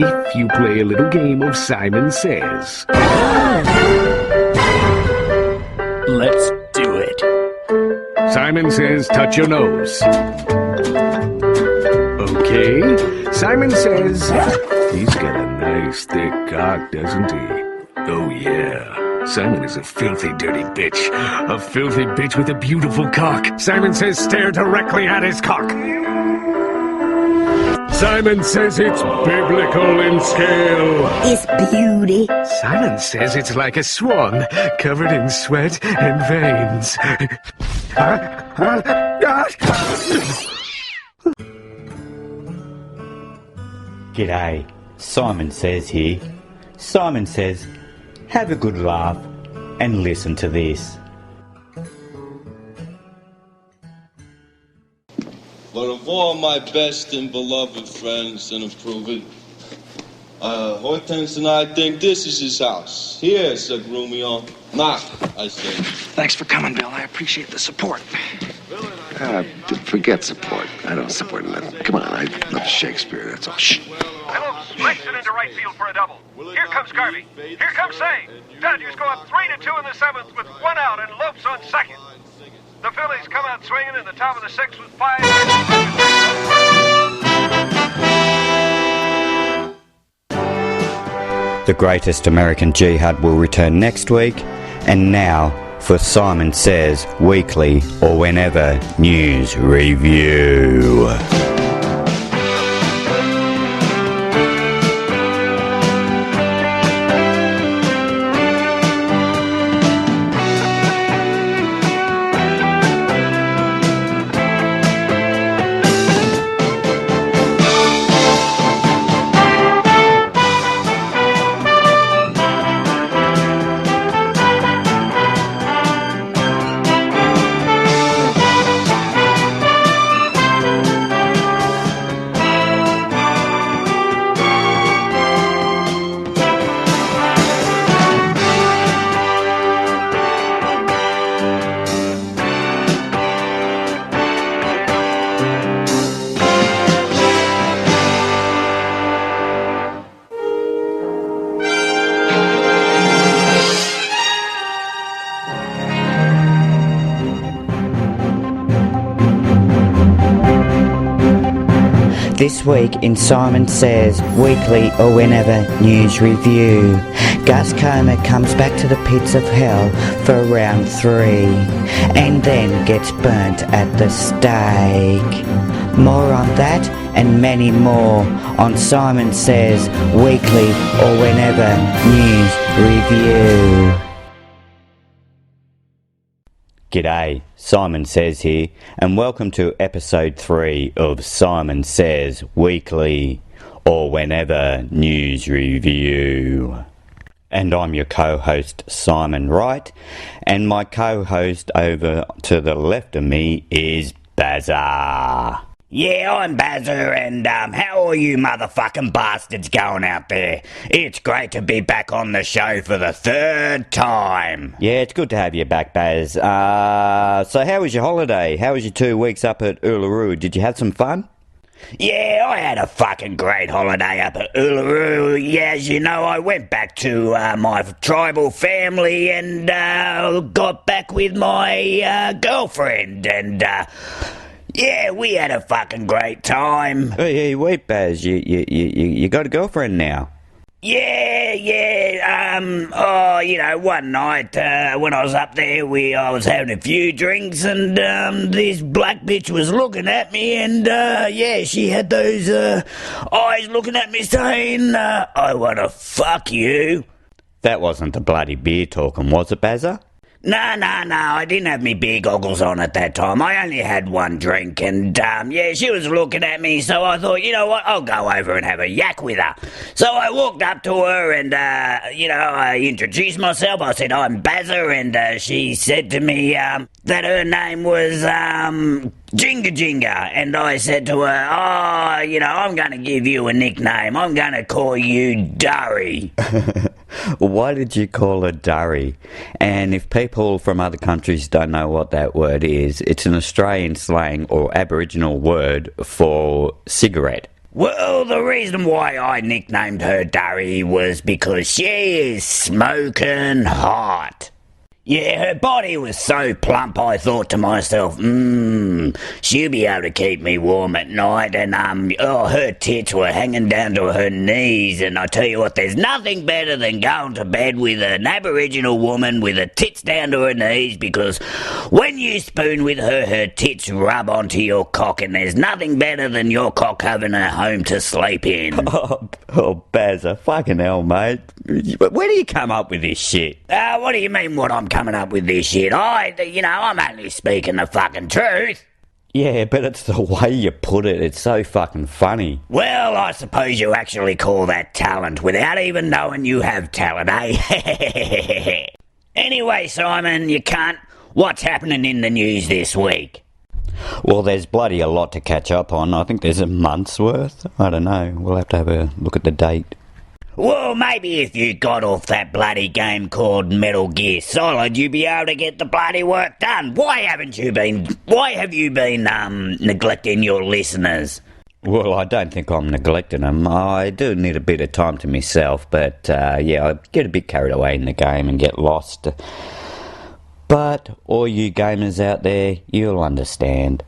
if you play a little game of Simon Says. Let's do it. Simon Says, touch your nose. Okay. Simon Says, he's got a nice thick cock, doesn't he? Oh yeah. Simon is a filthy, dirty bitch. A filthy bitch with a beautiful cock. Simon Says, stare directly at his cock. Simon Says it's biblical in scale. It's beauty. Simon Says it's like a swan, covered in sweat and veins. G'day, Simon Says here. Simon Says, have a good laugh and listen to this. But of all my best and beloved friends and approved, Hortense and I think this is his house. Here, said Romeo. Knock, I said. Thanks for coming, Bill. I appreciate the support. Forget support. I don't support nothing. Come on, I love Shakespeare, that's all. Shh. Hello, strikes it into right field for a double. Here comes Garvey. Here comes Say. Dodgers go up 3-2 in the seventh with one out and Lopes on second. The Phillies come out swinging in the top of the sixth with 5. The Greatest American Jihad will return next week, and now for Simon Says Weekly or Whenever News Review. This week in Simon Says Weekly or Whenever News Review, Gus Comer comes back to the pits of hell for round 3 and then gets burnt at the stake. More on that and many more on Simon Says Weekly or Whenever News Review. G'day, Simon Says here, and welcome to episode 3 of Simon Says Weekly or Whenever News Review. And I'm your co-host Simon Wright, and my co-host over to the left of me is Bazza. Yeah, I'm Bazza, and how are you motherfucking bastards going out there? It's great to be back on the show for the 3rd time. Yeah, it's good to have you back, Baz. So how was your holiday? How was your 2 weeks up at Uluru? Did you have some fun? Yeah, I had a fucking great holiday up at Uluru. Yeah, as you know, I went back to my tribal family and got back with my girlfriend, and yeah, we had a fucking great time. Hey, wait, Baz, you got a girlfriend now? Yeah, one night, when I was up there, I was having a few drinks, and, this black bitch was looking at me, and, she had those, eyes looking at me saying, I wanna fuck you. That wasn't the bloody beer talking, was it, Bazza? No, I didn't have me beer goggles on at that time. I only had one drink, and, she was looking at me, so I thought, you know what, I'll go over and have a yak with her. So I walked up to her, and, I introduced myself. I said, I'm Bazza, and, she said to me, that her name was, Jinga Jinga, and I said to her, I'm going to give you a nickname. I'm going to call you Durry. Why did you call her Durry? And if people from other countries don't know what that word is, it's an Australian slang or Aboriginal word for cigarette. Well, the reason why I nicknamed her Durry was because she is smoking hot. Yeah, her body was so plump I thought to myself, she'll be able to keep me warm at night, and her tits were hanging down to her knees, and I tell you what, there's nothing better than going to bed with an Aboriginal woman with her tits down to her knees, because when you spoon with her, her tits rub onto your cock, and there's nothing better than your cock having a home to sleep in. Oh, Bazza, fucking hell, mate. Where do you come up with this shit? What do you mean what I'm coming up with this shit? I'm only speaking the fucking truth. Yeah, but it's the way you put it. It's so fucking funny. Well, I suppose you actually call that talent without even knowing you have talent, eh? Anyway, Simon, you cunt, what's happening in the news this week? Well, there's bloody a lot to catch up on. I think there's a month's worth. I don't know. We'll have to have a look at the date. Well, maybe if you got off that bloody game called Metal Gear Solid, you'd be able to get the bloody work done. Why have you been neglecting your listeners? Well, I don't think I'm neglecting them. I do need a bit of time to myself, but I get a bit carried away in the game and get lost. But all you gamers out there, you'll understand.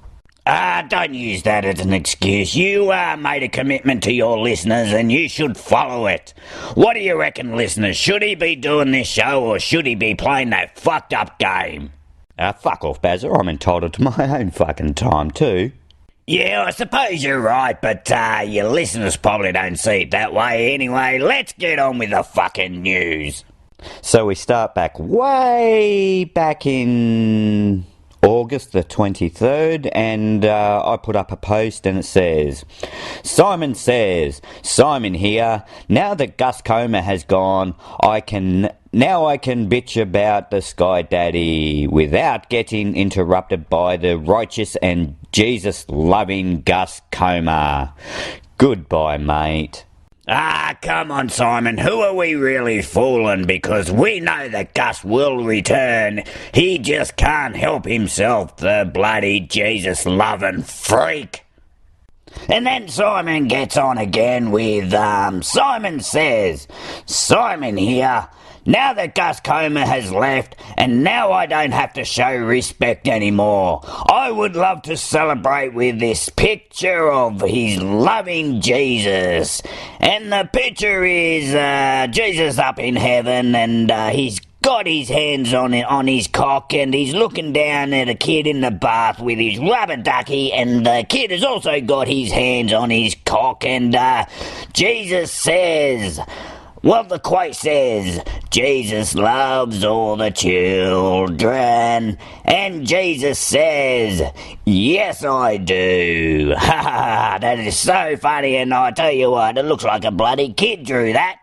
Don't use that as an excuse. You made a commitment to your listeners and you should follow it. What do you reckon, listeners? Should he be doing this show or should he be playing that fucked up game? Fuck off, Bazza. I'm entitled to my own fucking time too. Yeah, I suppose you're right, but your listeners probably don't see it that way. Anyway, let's get on with the fucking news. So we start way back in August the 23rd, and I put up a post and it says, Simon here, now that Gus Comer has gone, I can bitch about the Sky Daddy without getting interrupted by the righteous and Jesus-loving Gus Comer. Goodbye, mate. Come on, Simon, who are we really fooling? Because we know that Gus will return. He just can't help himself, the bloody Jesus-loving freak. And then Simon gets on again with, Simon here, now that Gus Comer has left, and now I don't have to show respect anymore. I would love to celebrate with this picture of his loving Jesus. And the picture is Jesus up in heaven, and he's got his hands on his cock, and he's looking down at a kid in the bath with his rubber ducky, and the kid has also got his hands on his cock, and Jesus says... Well, the quote says, Jesus loves all the children, and Jesus says, yes, I do. Ha ha ha, that is so funny, and I tell you what, it looks like a bloody kid drew that.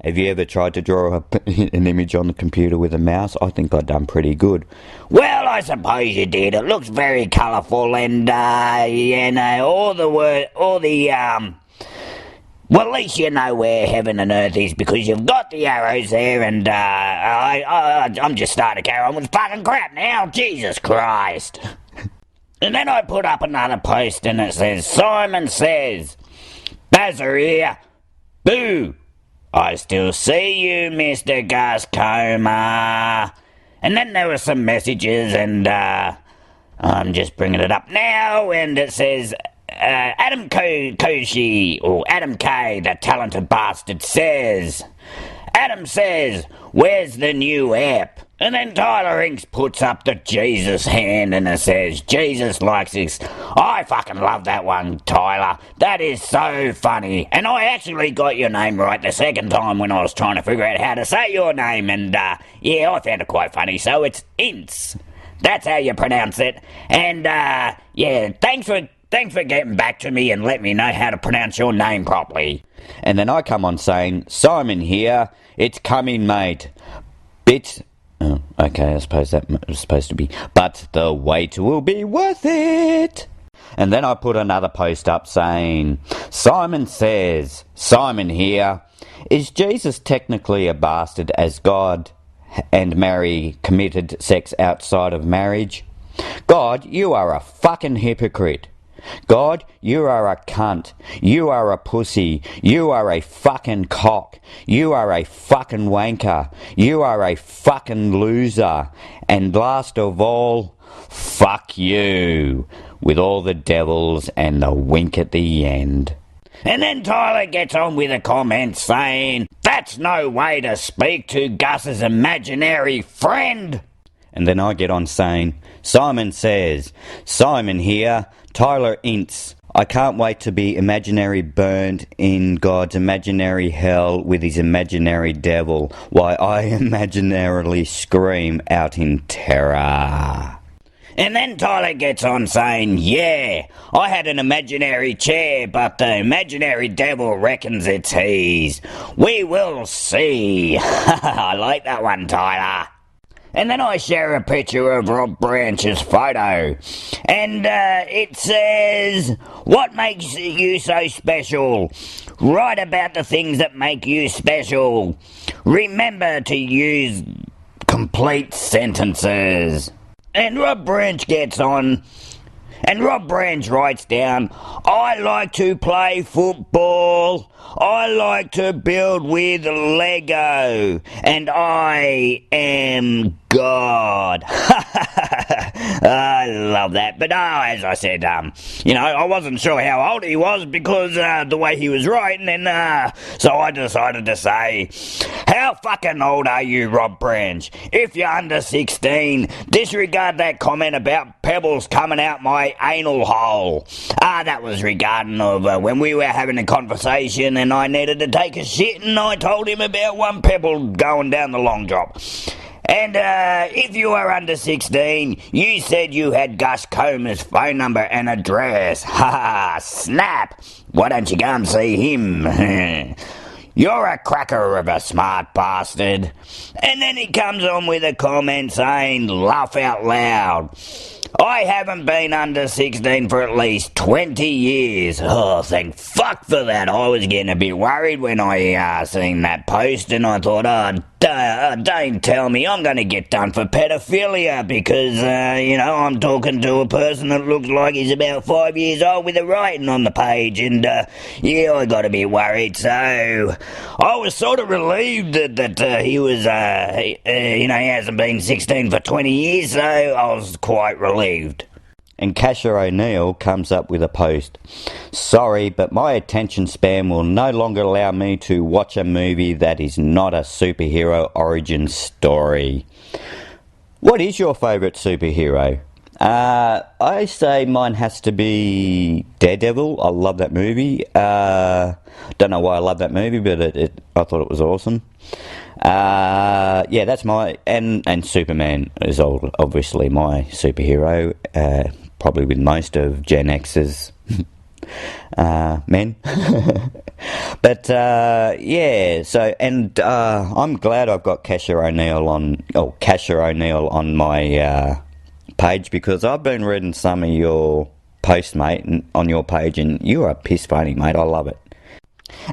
Have you ever tried to draw an image on the computer with a mouse? I think I've done pretty good. Well, I suppose you did. It looks very colourful, and, well, at least you know where heaven and earth is because you've got the arrows there, and I'm just starting to carry on with fucking crap now. Jesus Christ. And then I put up another post and it says, Simon says, Bazza here, boo, I still see you, Mr. Gus Comer. And then there were some messages, and I'm just bringing it up now, and it says... Adam Koshi, or Adam K, the talented bastard, says, Adam says, where's the new app? And then Tyler Inks puts up the Jesus hand and it says, Jesus likes this. I fucking love that one, Tyler. That is so funny. And I actually got your name right the second time when I was trying to figure out how to say your name. And, I found it quite funny. So it's Ince. That's how you pronounce it. And, thanks for getting back to me and let me know how to pronounce your name properly. And then I come on saying, Simon here, it's coming, mate. Oh, okay, I suppose that was supposed to be, but the wait will be worth it. And then I put another post up saying, Simon says, Simon here, is Jesus technically a bastard as God and Mary committed sex outside of marriage? God, you are a fucking hypocrite. God, you are a cunt. You are a pussy. You are a fucking cock. You are a fucking wanker. You are a fucking loser. And last of all, fuck you. With all the devils and the wink at the end. And then Tyler gets on with a comment saying, "That's no way to speak to Gus's imaginary friend." And then I get on saying, Simon says, Simon here, Tyler ints. I can't wait to be imaginary burned in God's imaginary hell with his imaginary devil, while I imaginarily scream out in terror. And then Tyler gets on saying, "Yeah, I had an imaginary chair, but the imaginary devil reckons it's his. We will see." I like that one, Tyler. And then I share a picture of Rob Branch's photo. And it says, "What makes you so special? Write about the things that make you special. Remember to use complete sentences." And Rob Branch gets on, and Rob Branch writes down, "I like to play football, I like to build with Lego, and I am God." I love that. But as I said, I wasn't sure how old he was because the way he was writing, and so I decided to say, "How fucking old are you, Rob Branch? If you're under 16, disregard that comment about pebbles coming out my anal hole." That was regarding of when we were having a conversation and I needed to take a shit, and I told him about one pebble going down the long drop. And if you are under 16, you said you had Gus Comer's phone number and address. Ha! Snap! Why don't you go and see him? You're a cracker of a smart bastard. And then he comes on with a comment saying, "Laugh out loud. I haven't been under 16 for at least 20 years. Oh, thank fuck for that. I was getting a bit worried when I seen that post, and I thought, don't tell me I'm going to get done for pedophilia because, I'm talking to a person that looks like he's about 5 years old with a writing on the page, and, I got a bit worried, so I was sort of relieved that he was, he hasn't been 16 for 20 years, so I was quite relieved. And Kasher O'Neill comes up with a post. "Sorry, but my attention span will no longer allow me to watch a movie that is not a superhero origin story." What is your favourite superhero? I say mine has to be Daredevil. I love that movie. Don't know why I love that movie, but I thought it was awesome. That's my... And Superman is obviously my superhero, probably with most of Gen X's men. But, so... And I'm glad I've got Kasher O'Neill on my page, because I've been reading some of your posts, mate, on your page, and you are piss funny, mate. I love it.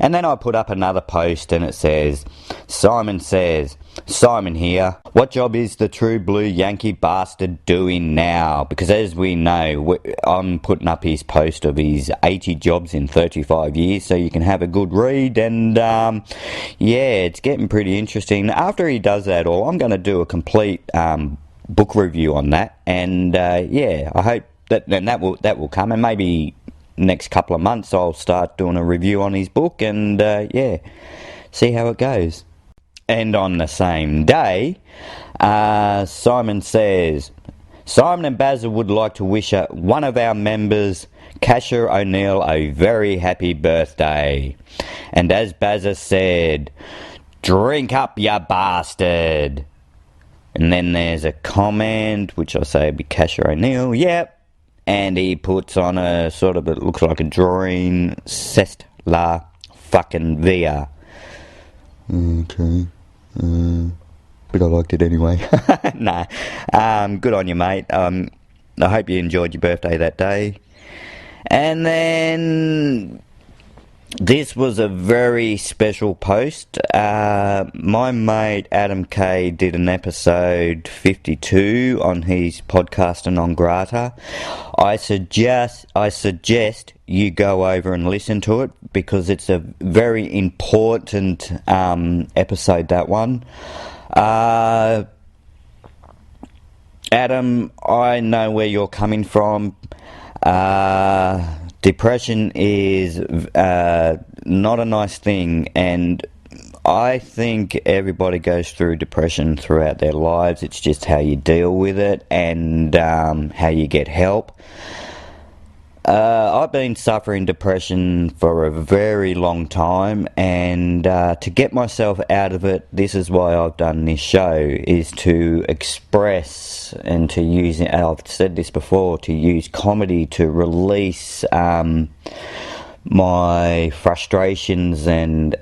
And then I put up another post and it says, Simon says, "Simon here, what job is the true blue Yankee bastard doing now?" Because as we know, I'm putting up his post of his 80 jobs in 35 years, so you can have a good read, and it's getting pretty interesting. After he does that all, I'm going to do a complete book review on that, and I hope that will come, and maybe next couple of months I'll start doing a review on his book, and see how it goes. And on the same day, Simon says, "Simon and Bazza would like to wish one of our members, Kasher O'Neill, a very happy birthday. And as Bazza said, drink up, ya bastard." And then there's a comment, which I say would be Kasher O'Neill, yep. And he puts on a sort of, it looks like a drawing, "C'est la fucking via." Okay. But I liked it anyway. Nah. Good on you, mate. I hope you enjoyed your birthday that day. And then This was a very special post. My mate Adam Kay did an episode 52 on his podcast Non Grata. I suggest you go over and listen to it because it's a very important episode, that one. Adam, I know where you're coming from. Depression is not a nice thing, and I think everybody goes through depression throughout their lives. It's just how you deal with it and how you get help. I've been suffering depression for a very long time, and to get myself out of it, this is why I've done this show, is to express and to use, I've said this before, to use comedy to release my frustrations and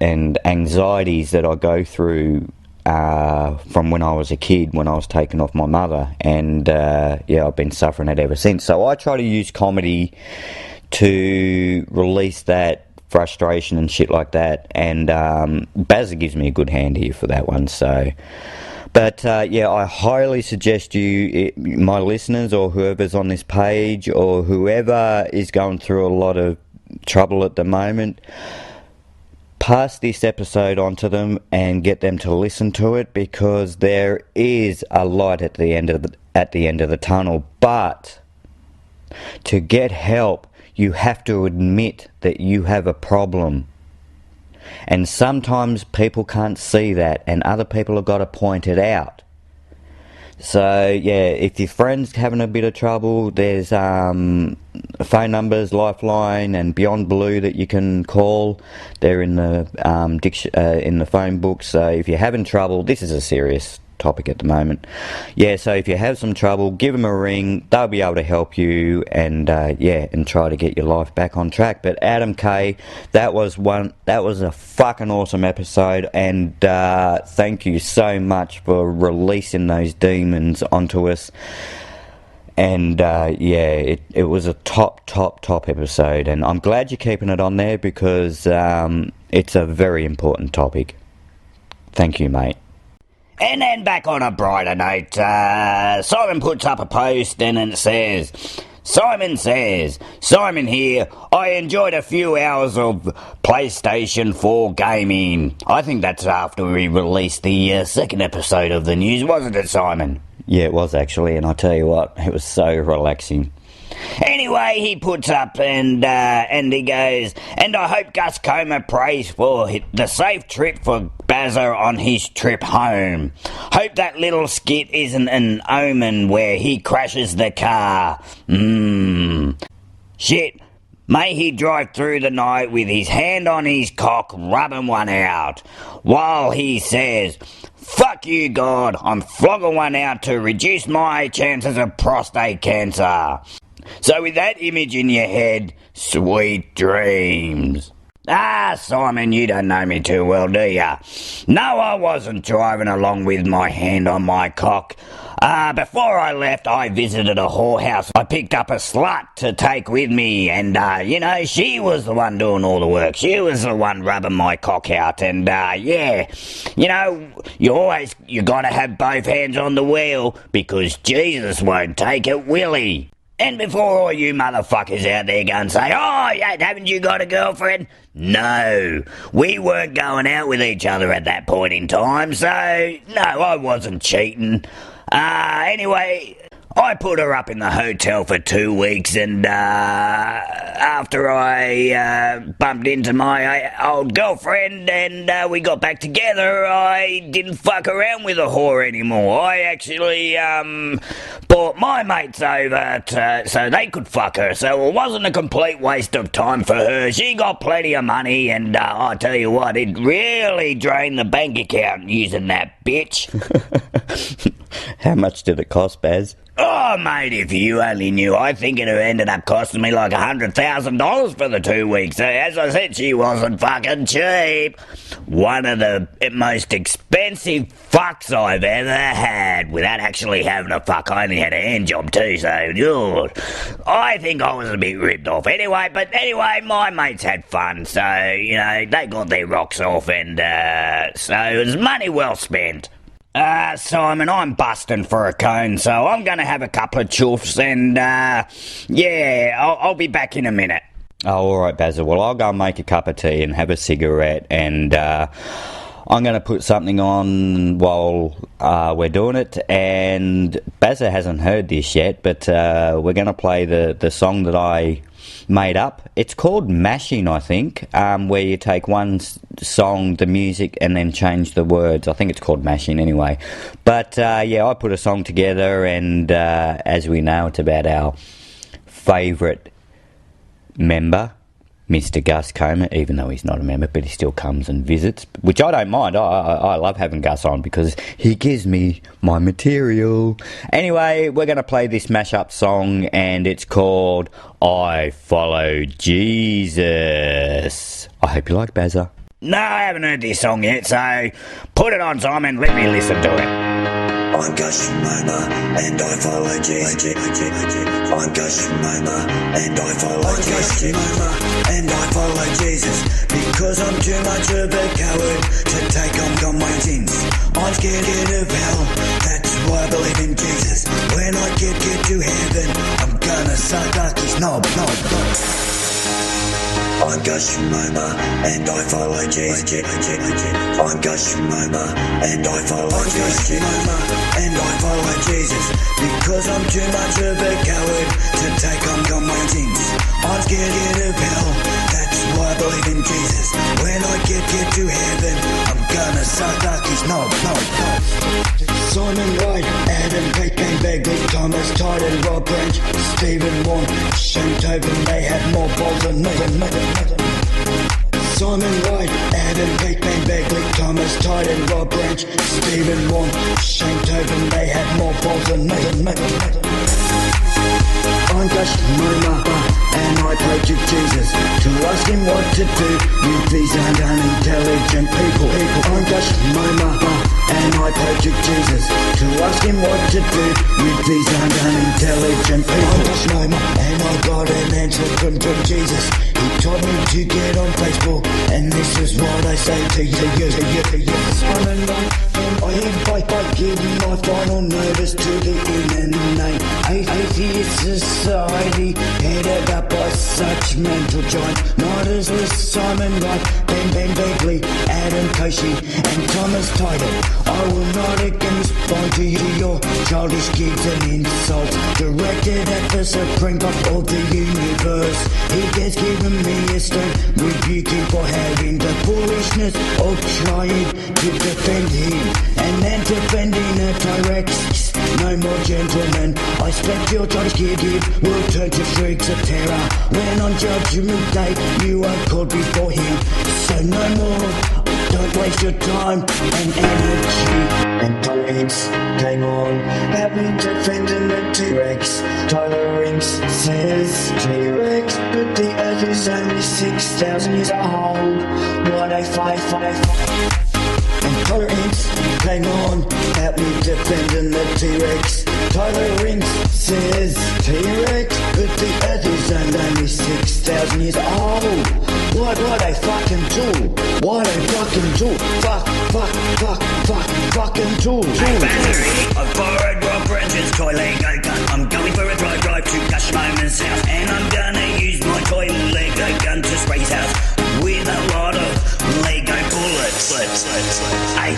anxieties that I go through from when I was a kid, when I was taken off my mother, and I've been suffering it ever since. So I try to use comedy to release that frustration and shit like that, and Bazza gives me a good hand here for that one. So, but I highly suggest my listeners or whoever's on this page or whoever is going through a lot of trouble at the moment, pass this episode on to them and get them to listen to it, because there is a light at the end of the tunnel. But to get help, you have to admit that you have a problem, and sometimes people can't see that, and other people have got to point it out. So if your friend's having a bit of trouble, there's phone numbers, Lifeline and Beyond Blue that you can call. They're in the in the phone book. So if you're having trouble, this is a serious topic at the moment. So if you have some trouble, give them a ring. They'll be able to help you and try to get your life back on track. But Adam Kay, that was a fucking awesome episode, and thank you so much for releasing those demons onto us. And it was a top episode, and I'm glad you're keeping it on there because it's a very important topic. Thank you, mate. And then back on a brighter note, Simon puts up a post and it says, Simon here, I enjoyed a few hours of PlayStation 4 gaming. I think that's after we released the second episode of the news, wasn't it, Simon? Yeah, it was actually, and I tell you what, it was so relaxing. Anyway, he puts up and he goes, and I hope Gus Coma prays for the safe trip for Bazza on his trip home. Hope that little skit isn't an omen where he crashes the car. Shit. May he drive through the night with his hand on his cock, rubbing one out, while he says, fuck you, God, I'm flogging one out to reduce my chances of prostate cancer. So with that image in your head, sweet dreams. Simon, you don't know me too well, do ya? No, I wasn't driving along with my hand on my cock. Before I left, I visited a whorehouse. I picked up a slut to take with me, and, she was the one doing all the work. She was the one rubbing my cock out, and, you gotta have both hands on the wheel, because Jesus won't take it, will he? And before all you motherfuckers out there go and say, haven't you got a girlfriend? No, we weren't going out with each other at that point in time, so no, I wasn't cheating. Anyway, I put her up in the hotel for 2 weeks, and after I bumped into my old girlfriend and we got back together, I didn't fuck around with a whore anymore. I actually brought my mates over so they could fuck her, so it wasn't a complete waste of time for her. She got plenty of money, and I tell you what, it really drained the bank account using that bitch. How much did it cost, Baz? Oh, mate, if you only knew, I think it ended up costing me like $100,000 for the 2 weeks. As I said, she wasn't fucking cheap. One of the most expensive fucks I've ever had without actually having a fuck. I only had a hand job too, so I think I was a bit ripped off. Anyway, my mates had fun, so, they got their rocks off, and so it was money well spent. Simon, I'm busting for a cone, so I'm going to have a couple of chuffs, and, I'll be back in a minute. Oh, all right, Basil. Well, I'll go and make a cup of tea and have a cigarette, and I'm going to put something on while we're doing it. And Basil hasn't heard this yet, but we're going to play the song that I made up. It's called Mashing, I think, where you take one song, the music, and then change the words. I think it's called Mashing anyway. But I put a song together, and as we know, it's about our favourite member, Mr. Gus Comer, even though he's not a member, but he still comes and visits, which I don't mind. I love having Gus on because he gives me my material. Anyway, we're going to play this mashup song, and it's called I Follow Jesus. I hope you like Bazza. No, I haven't heard this song yet, so put it on, Simon. Let me listen to it. I'm Gus Shimoma, and I follow Jesus. I'm Gus Shimoma, and I follow Jesus. And I follow Jesus, because I'm too much of a coward to take on my sins. I'm scared of hell, that's why I believe in Jesus. When I get to heaven, I'm gonna suck his knob. I'm Gus Shimoma, and I follow Jesus. I'm Gus Shimoma, and I follow Jesus. And I follow Jesus, because I'm too much of a coward to take on my sins. I'm scared of hell, that's why I believe in Jesus. When I get to heaven, I'm gonna suck his knob. Simon Wright, Adam Pete, Bagley, Thomas, Titan, Rob Branch, Stephen Warren, Shane Tobin, they had more balls than me. Simon Wright, Adam Pete, Bagley, Thomas, Titan, Rob Branch, Stephen Warren, Shane Tobin, they had more balls than me. I'm Gus Shimoma, and I pray to Jesus to ask him what to do with these unintelligent people. I'm Gus Shimoma, and I pray to Jesus to ask him what to do with these unintelligent people. I'm Gus Shimoma, and I got an answer from Jesus. He told me to get on Facebook, and this is what I say to you. Simon Wright, and I invite giving my final notice to the internet. Atheist society headed up by such mental giants, not as with Simon Wright, Ben Begley, Adam Koshi, and Thomas Title. I will not again respond to your childish gigs and insults directed at the Supreme God of the universe. He has given me a stern rebuking for having the foolishness of trying to defend him and then defending a T-Rex. No more gentlemen, I expect your childish give will turn to shrieks of terror when on Judgment Day you are called before him. So no more, don't waste your time and energy. And tolerance came on, help me defending the T-Rex. Tolerance says T-Rex, but the earth is only 6,000 years old. What a fight. And tolerance came on, help me defending the T-Rex. Tolerance says T-Rex, but the earth is only 6,000 years old. What a fucking tool. What a fucking tool. Fucking tool. Hey, Battery, I've borrowed Rob Branch's toy Lego gun. I'm going for a drive to Gus Shimoma's house, and I'm gonna use my toy Lego gun to spray his house with a lot of Lego bullets. Hey,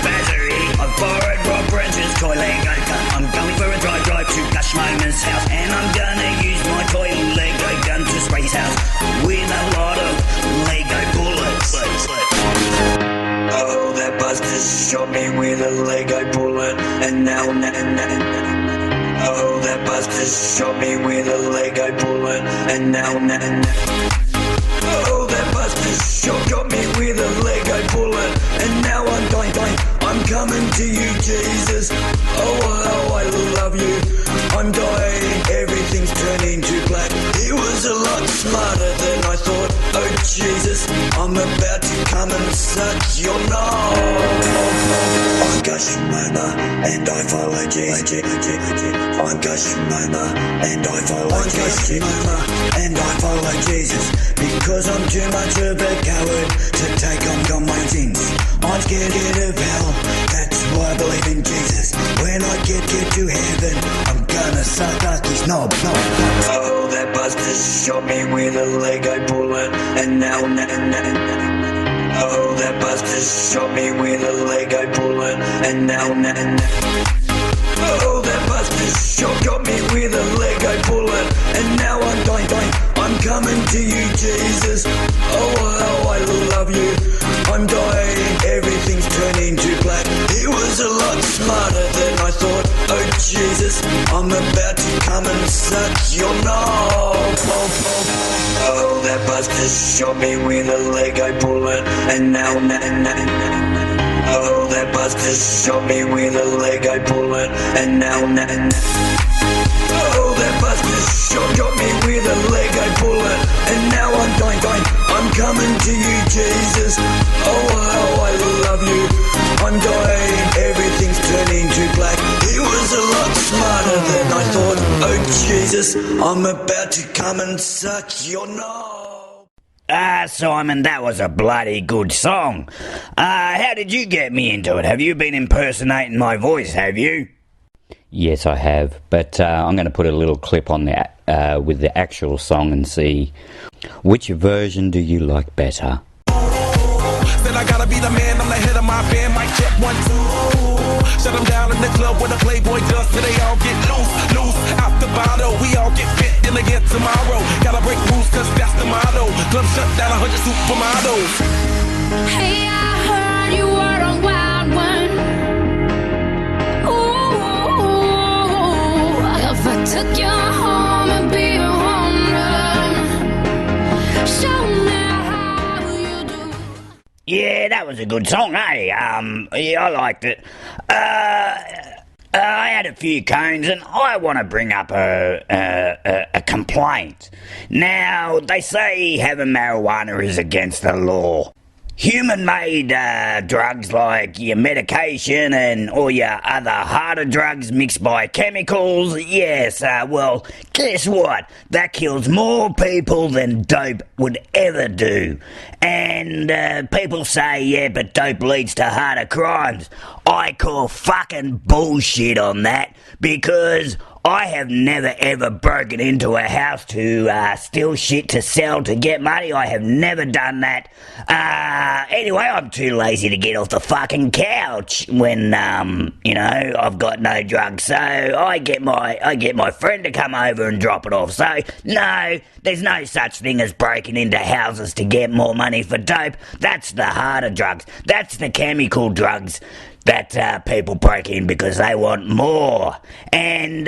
Battery, I've borrowed Rob Branch's toy Lego gun. I'm going for a drive to Gus Shimoma's house, and I'm gonna use my toy Lego gun to spray his house with a lot of Lego bullets. Oh, that buster shot me with a Lego bullet, and now. Oh, that buster shot me with a Lego bullet, and now. Oh, that buster shot got me with suck your nose. I'm Gus Shimoda and I follow Jesus. I'm Gus Shimoda and I follow Jesus. And I follow Jesus because I'm too much of a coward to take on my sins. I'm scared of hell, that's why I believe in Jesus. When I get to heaven, I'm gonna suck his knob. Oh, that buster shot me with a Lego bullet, and now. Oh, that buster shot me with a Lego bullet, and now. Oh, that buster shot got me with a Lego bullet, and now I'm dying. I'm coming to you, Jesus. Oh, how I love you. I'm dying, everything's turning to black. He was a lot smarter than I thought. Oh, Jesus, I'm about to come and suck your knob. Oh, that buster shot me with a Lego bullet, and now. Oh, that buster shot me with a Lego bullet, and now. Oh, that buster shot got me with a Lego bullet, and now I'm dying. I'm coming to you, Jesus. Oh, how I love you. I'm dying, everything's turning to black. He was a lot smarter than I thought. Oh, Jesus, I'm about to come and suck your knob. Simon, that was a bloody good song. How did you get me into it? Have you been impersonating my voice, have you? Yes, I have, but I'm going to put a little clip on that with the actual song and see which version do you like better. Said I gotta be the man, I'm the head of my band, mic check 1, 2. Shut them down in the club with a Playboy does, so they all get loose, out the bottle. We all get fit in again tomorrow. Gotta break rules, cause that's the motto. Club shut down 100 supermodels. Hey, I heard you were a wild one. Ooh, if I took you home and be your owner, show me how you do. Yeah, that was a good song, eh? Yeah, I liked it. I had a few cones, and I want to bring up a complaint. Now, they say having marijuana is against the law. Human-made drugs like your medication and all your other harder drugs mixed by chemicals, yes, well, guess what? That kills more people than dope would ever do. And people say, yeah, but dope leads to harder crimes. I call fucking bullshit on that, because I have never ever broken into a house to steal shit to sell to get money. I have never done that. Anyway, I'm too lazy to get off the fucking couch when I've got no drugs. So I get my friend to come over and drop it off. So no, there's no such thing as breaking into houses to get more money for dope. That's the harder drugs. That's the chemical drugs that people break in because they want more. And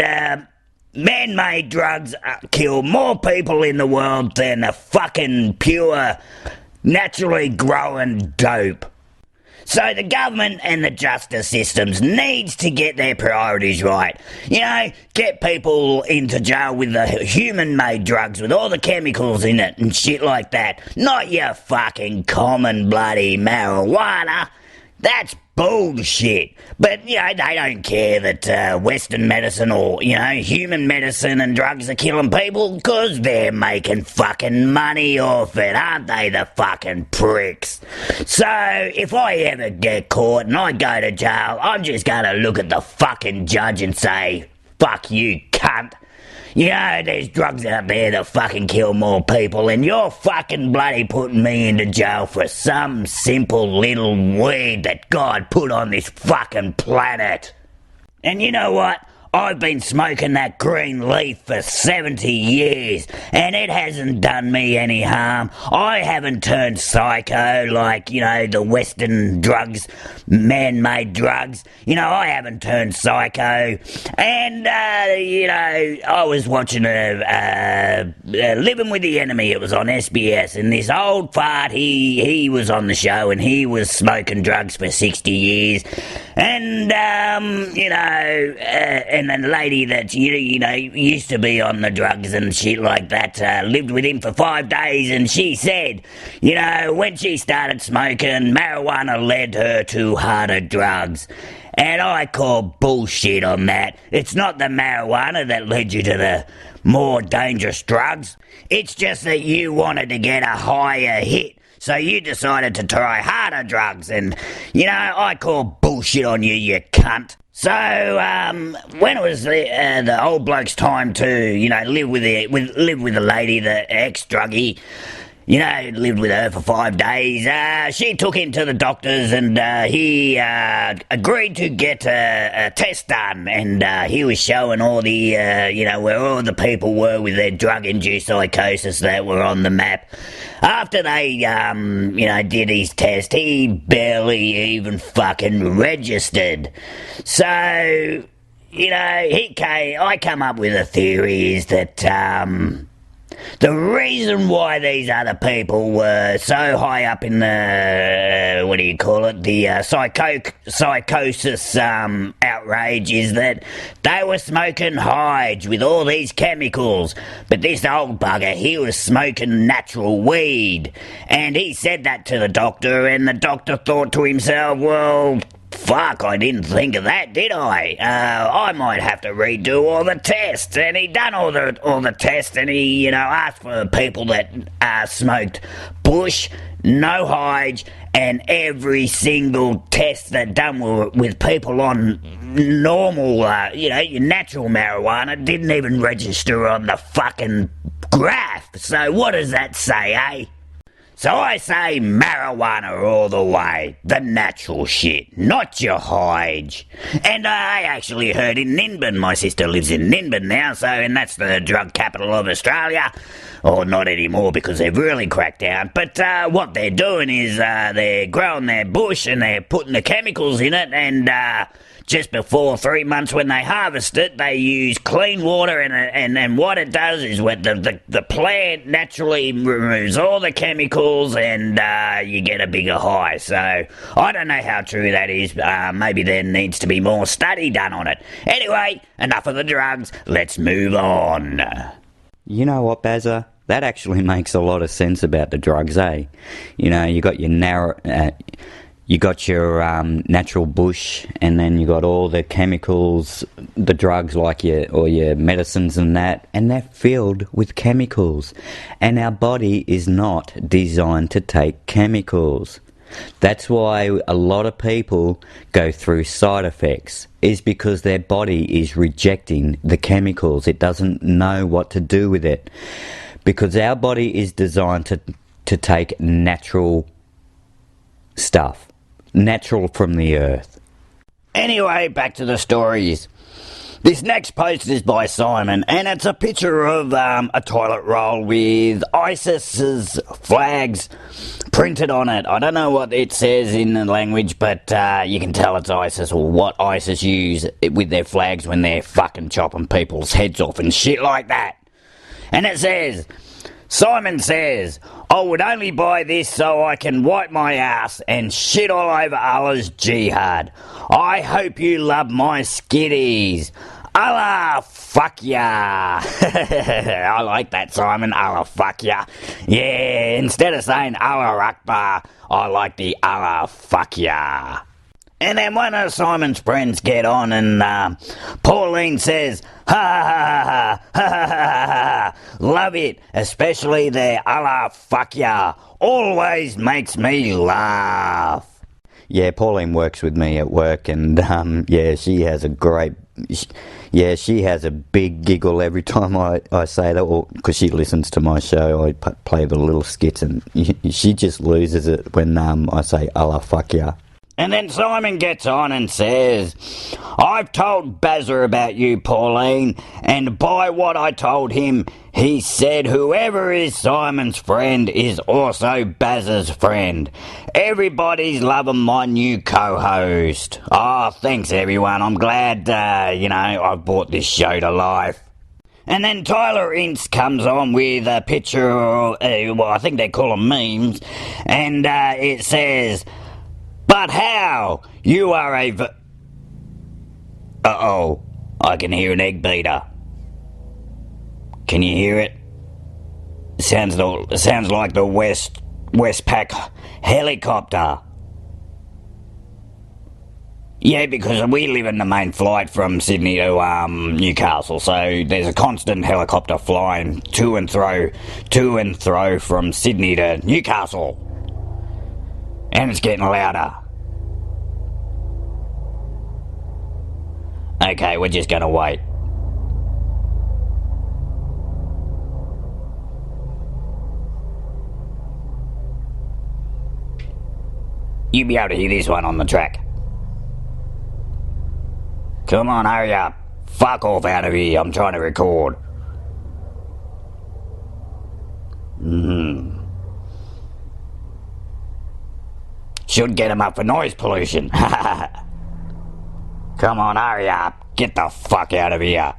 man-made drugs kill more people in the world than a fucking pure, naturally growing dope. So the government and the justice systems needs to get their priorities right. You know, get people into jail with the human-made drugs with all the chemicals in it and shit like that. Not your fucking common bloody marijuana. That's bullshit. But, they don't care that Western medicine or, human medicine and drugs are killing people because they're making fucking money off it, aren't they, the fucking pricks? So, if I ever get caught and I go to jail, I'm just going to look at the fucking judge and say, fuck you, cunt. There's drugs out there that fucking kill more people, and you're fucking bloody putting me into jail for some simple little weed that God put on this fucking planet. And you know what? I've been smoking that green leaf for 70 years, and it hasn't done me any harm. I haven't turned psycho like, the Western drugs, man-made drugs. I haven't turned psycho. And, I was watching Living with the Enemy. It was on SBS, and this old fart, he was on the show, and he was smoking drugs for 60 years. And, and the lady that, you know, used to be on the drugs and shit like that, lived with him for 5 days, and she said, you know, when she started smoking, marijuana led her to harder drugs. And I call bullshit on that. It's not the marijuana that led you to the more dangerous drugs. It's just that you wanted to get a higher hit. So you decided to try harder drugs, and, you know, I call bullshit on you, you cunt. So, when it was the old bloke's time to, you know, live with the lady, the ex-druggie, you know, lived with her for 5 days, she took him to the doctors, and he agreed to get a test done, and he was showing all the, you know, where all the people were with their drug-induced psychosis that were on the map. After they, you know, did his test, he barely even fucking registered. So, you know, I come up with a theory is that, the reason why these other people were so high up in the, what do you call it, the psychosis outrage is that they were smoking hides with all these chemicals, but this old bugger, he was smoking natural weed, and he said that to the doctor, and the doctor thought to himself, well, fuck, I didn't think of that, did I? I might have to redo all the tests. And he done all the tests, and he, you know, asked for people that smoked bush, no hides, and every single test that done with people on normal, you know, your natural marijuana didn't even register on the fucking graph. So what does that say, eh? So I say marijuana all the way, the natural shit, not your hides. And I actually heard in Ninbin, my sister lives in Ninbin now, and that's the drug capital of Australia. Or not anymore because they've really cracked down. But what they're doing is they're growing their bush and they're putting the chemicals in it, and just before 3 months when they harvest it, they use clean water, and what it does is when the plant naturally removes all the chemicals, and you get a bigger high. So I don't know how true that is. Maybe there needs to be more study done on it. Anyway, enough of the drugs. Let's move on. You know what, Bazza? That actually makes a lot of sense about the drugs, eh? You know, you got your natural bush, and then you got all the chemicals, the drugs like your medicines and that, and they're filled with chemicals. And our body is not designed to take chemicals. That's why a lot of people go through side effects, is because their body is rejecting the chemicals. It doesn't know what to do with it. Because our body is designed to take natural stuff. Natural from the earth. Anyway, back to the stories. This next post is by Simon, and it's a picture of a toilet roll with ISIS's flags printed on it. I don't know what it says in the language, but you can tell it's ISIS, or what ISIS use with their flags when they're fucking chopping people's heads off and shit like that. And it says, Simon says, I would only buy this so I can wipe my ass and shit all over Allah's jihad. I hope you love my skitties. Allah fuck ya. I like that, Simon. Allah fuck ya. Yeah, instead of saying Allah Akbar, I like the Allah fuck ya. And then one of Simon's friends get on, and Pauline says, ha ha ha ha ha ha ha, love it, especially the Allah fuck ya, always makes me laugh. Yeah, Pauline works with me at work, and yeah, she has a big giggle every time I say that, because she listens to my show. I play the little skits, and she just loses it when I say Allah fuck ya. And then Simon gets on and says, I've told Bazza about you, Pauline, and by what I told him, he said whoever is Simon's friend is also Bazza's friend. Everybody's loving my new co-host. Oh, thanks everyone. I'm glad, I've brought this show to life. And then Tyler Ince comes on with a picture, I think they call them memes, and it says, but how? You are a... Uh-oh. I can hear an egg beater. Can you hear it? Sounds like the Westpac helicopter. Yeah, because we live in the main flight from Sydney to Newcastle, so there's a constant helicopter flying to and fro from Sydney to Newcastle. And it's getting louder. Okay, we're just gonna wait. You'll be able to hear this one on the track. Come on, hurry up. Fuck off out of here, I'm trying to record. Should get him up for noise pollution. Come on, hurry up. Get the fuck out of here.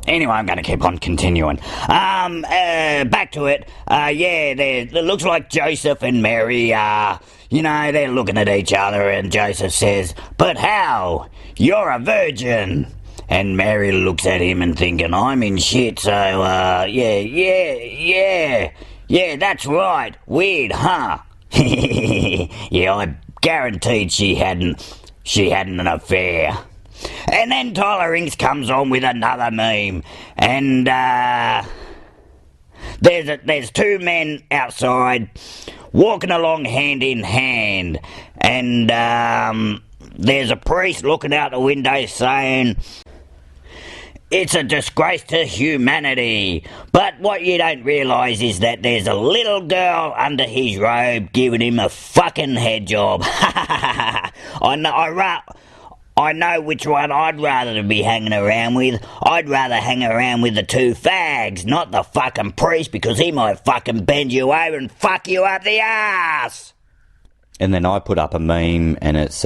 Anyway, I'm going to keep on continuing. Back to it. It looks like Joseph and Mary, they're looking at each other and Joseph says, "But how? You're a virgin." And Mary looks at him and thinking, I'm in shit, so, yeah, that's right. Weird, huh? Yeah, I guaranteed she hadn't an affair. And then Tyler Inks comes on with another meme, and there's two men outside walking along hand in hand, and there's a priest looking out the window saying, "It's a disgrace to humanity." But what you don't realise is that there's a little girl under his robe giving him a fucking head job. I know which one I'd rather be hanging around with. I'd rather hang around with the two fags, not the fucking priest, because he might fucking bend you over and fuck you up the ass. And then I put up a meme, and it's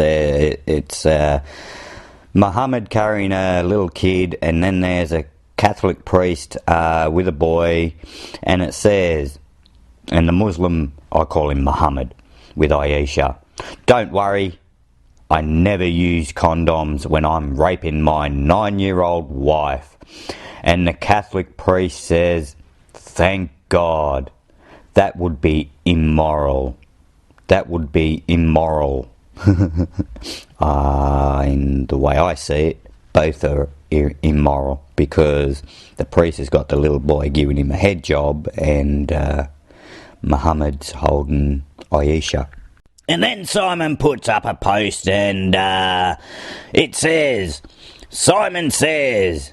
Muhammad carrying a little kid, and then there's a Catholic priest with a boy, and it says, and the Muslim, I call him Muhammad, with Aisha, "Don't worry, I never use condoms when I'm raping my 9-year-old wife." And the Catholic priest says, "Thank God, that would be immoral. That would be immoral." In the way I see it, both are immoral, because the priest has got the little boy giving him a head job, and Muhammad's holding Aisha. And then Simon puts up a post, and it says, Simon says,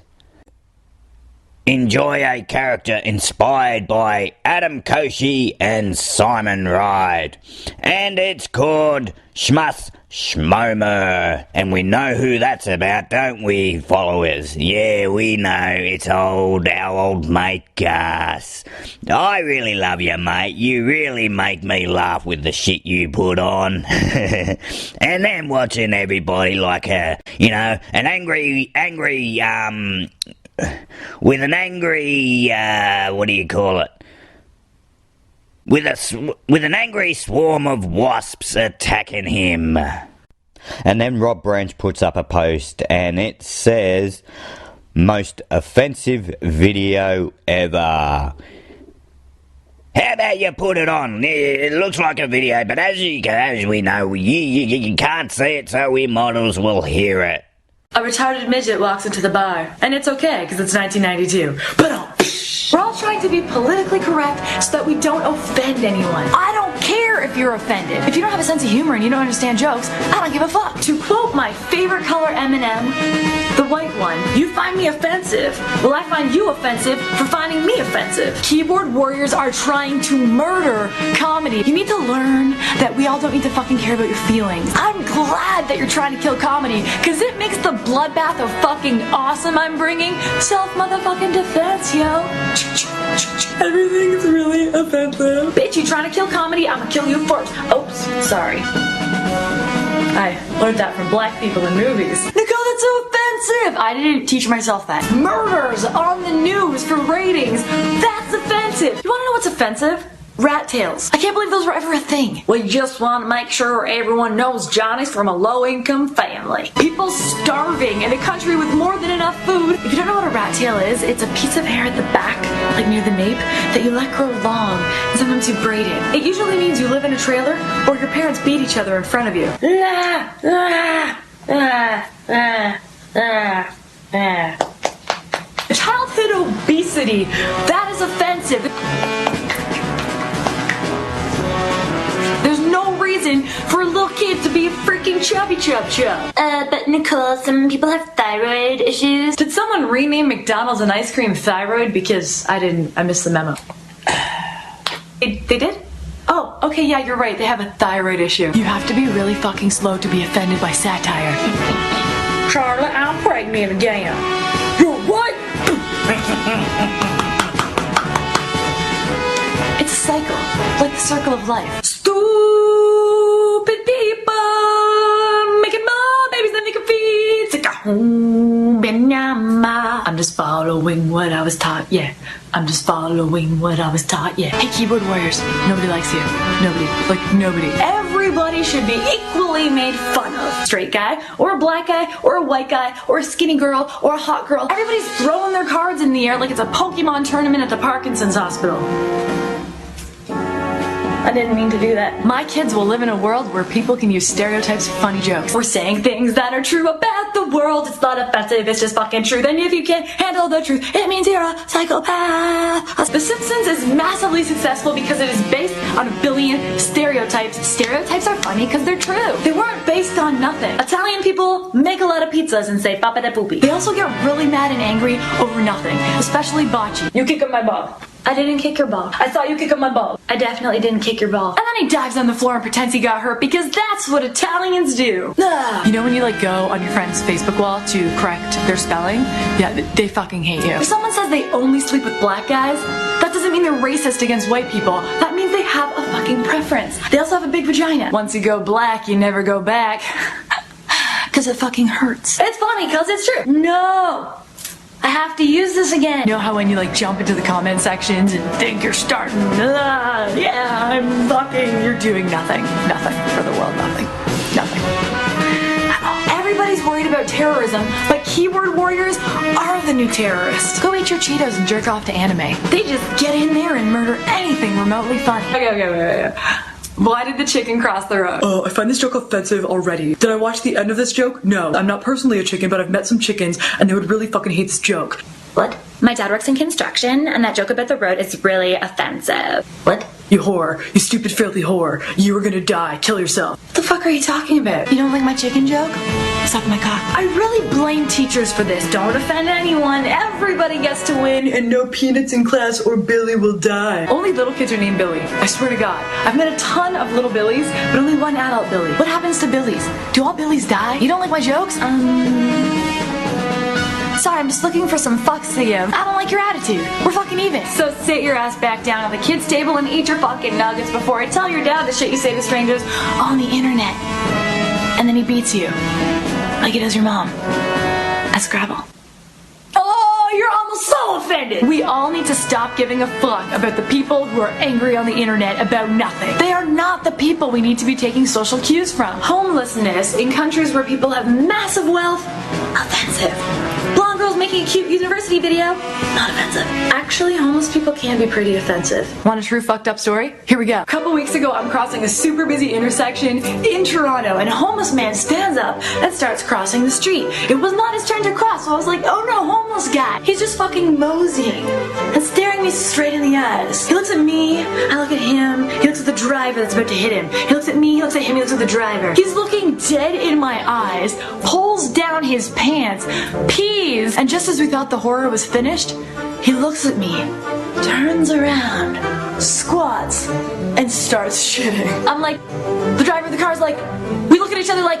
"Enjoy a character inspired by Adam Koshi and Simon Wright." And it's called Schmuth Schmomer. And we know who that's about, don't we, followers? Yeah, we know. It's our old mate Gus. I really love you, mate. You really make me laugh with the shit you put on. And then watching everybody like an angry, with an angry, what do you call it? With an angry swarm of wasps attacking him. And then Rob Branch puts up a post, and it says, "Most offensive video ever." How about you put it on? It looks like a video, but as we know, you can't see it, so we models will hear it. A retarded midget walks into the bar, and it's okay, because it's 1992. But we're all trying to be politically correct so that we don't offend anyone. I don't care if you're offended. If you don't have a sense of humor and you don't understand jokes, I don't give a fuck. To quote my favorite color M&M, the white one, "You find me offensive. Well, I find you offensive for finding me offensive." Keyboard warriors are trying to murder comedy. You need to learn that we all don't need to fucking care about your feelings. I'm glad that you're trying to kill comedy, because it makes the bloodbath of fucking awesome I'm bringing self-motherfucking defense, yo. Everything's really offensive. Bitch, you trying to kill comedy? I'm gonna kill you first. Oops, sorry. I learned that from black people in movies. Nicole, that's so offensive! I didn't teach myself that. Murders on the news for ratings. That's offensive. You wanna know what's offensive? rat tails. I can't believe those were ever a thing. We just want to make sure everyone knows Johnny's from a low-income family. People starving in a country with more than enough food. If you don't know what a rat tail is, it's a piece of hair at the back, like near the nape, that you let grow long, and sometimes you braid it. It usually means you live in a trailer, or your parents beat each other in front of you. Childhood obesity, that is offensive. There's no reason for a little kid to be a freaking chubby chub. But Nicole, some people have thyroid issues. Did someone rename McDonald's an ice cream thyroid? Because I missed the memo. They did? Oh, okay, yeah, you're right. They have a thyroid issue. You have to be really fucking slow to be offended by satire. Charlotte, I'm pregnant again. You're what? It's a cycle, like the circle of life. Stupid people making more babies than they can feed. It's like a home banana. I'm just following what I was taught. Yeah, I'm just following what I was taught. Yeah. Hey, keyboard warriors, nobody likes you. Nobody. Everybody should be equally made fun of. Straight guy, or a black guy, or a white guy, or a skinny girl, or a hot girl. Everybody's throwing their cards in the air like it's a Pokemon tournament at the Parkinson's Hospital. I didn't mean to do that. My kids will live in a world where people can use stereotypes for funny jokes. We're saying things that are true about the world. It's not offensive, it's just fucking true. Then if you can't handle the truth, it means you're a psychopath. The Simpsons is massively successful because it is based on a billion stereotypes. Stereotypes are funny because they're true. They weren't based on nothing. Italian people make a lot of pizzas and say papa da poopy. They also get really mad and angry over nothing, especially bocce. You kick up my ball. I didn't kick your ball. I saw you kick up my ball. I definitely didn't kick your ball. And then he dives on the floor and pretends he got hurt because that's what Italians do. You know when you like go on your friend's Facebook wall to correct their spelling? Yeah, they fucking hate you. If someone says they only sleep with black guys, that doesn't mean they're racist against white people. That means they have a fucking preference. They also have a big vagina. Once you go black, you never go back. Cause it fucking hurts. It's funny cause it's true. No. I have to use this again. You know how when you like jump into the comment sections and think you're starting, yeah, I'm fucking, you're doing nothing. Nothing for the world, nothing. Everybody's worried about terrorism, but keyboard warriors are the new terrorists. Go eat your Cheetos and jerk off to anime. They just get in there and murder anything remotely funny. Okay. Why did the chicken cross the road? Oh, I find this joke offensive already. Did I watch the end of this joke? No. I'm not personally a chicken, but I've met some chickens, and they would really fucking hate this joke. What? My dad works in construction, and that joke about the road is really offensive. What? You whore. You stupid, filthy whore. You were gonna die. Kill yourself. What the fuck are you talking about? You don't like my chicken joke? Suck my cock. I really blame teachers for this. Don't offend anyone. Everybody gets to win, and no peanuts in class or Billy will die. Only little kids are named Billy. I swear to God. I've met a ton of little Billies, but only one adult Billy. What happens to Billies? Do all Billies die? You don't like my jokes? Sorry, I'm just looking for some fucks to give. I don't like your attitude. We're fucking even. So sit your ass back down at the kids' table and eat your fucking nuggets before I tell your dad the shit you say to strangers on the internet. And then he beats you. Like he does your mom. At Scrabble. Oh, you're almost so offended. We all need to stop giving a fuck about the people who are angry on the internet about nothing. They are not the people we need to be taking social cues from. Homelessness in countries where people have massive wealth, offensive. Blonde girls making a cute university video, not offensive. Actually, homeless people can be pretty offensive. Want a true fucked up story? Here we go. A couple weeks ago, I'm crossing a super busy intersection in Toronto, and a homeless man stands up and starts crossing the street. It was not his turn to cross, so I was like, oh no, homeless guy. He's just fucking moseying and staring me straight in the eyes. He looks at me, I look at him, he looks at the driver that's about to hit him. He looks at me, he looks at him, he looks at the driver. He's looking dead in my eyes, pulls down his pants, pees, and just as we thought the horror was finished, he looks at me, turns around, squats, and starts shitting. I'm like, the driver of the car's like, we look at each other like,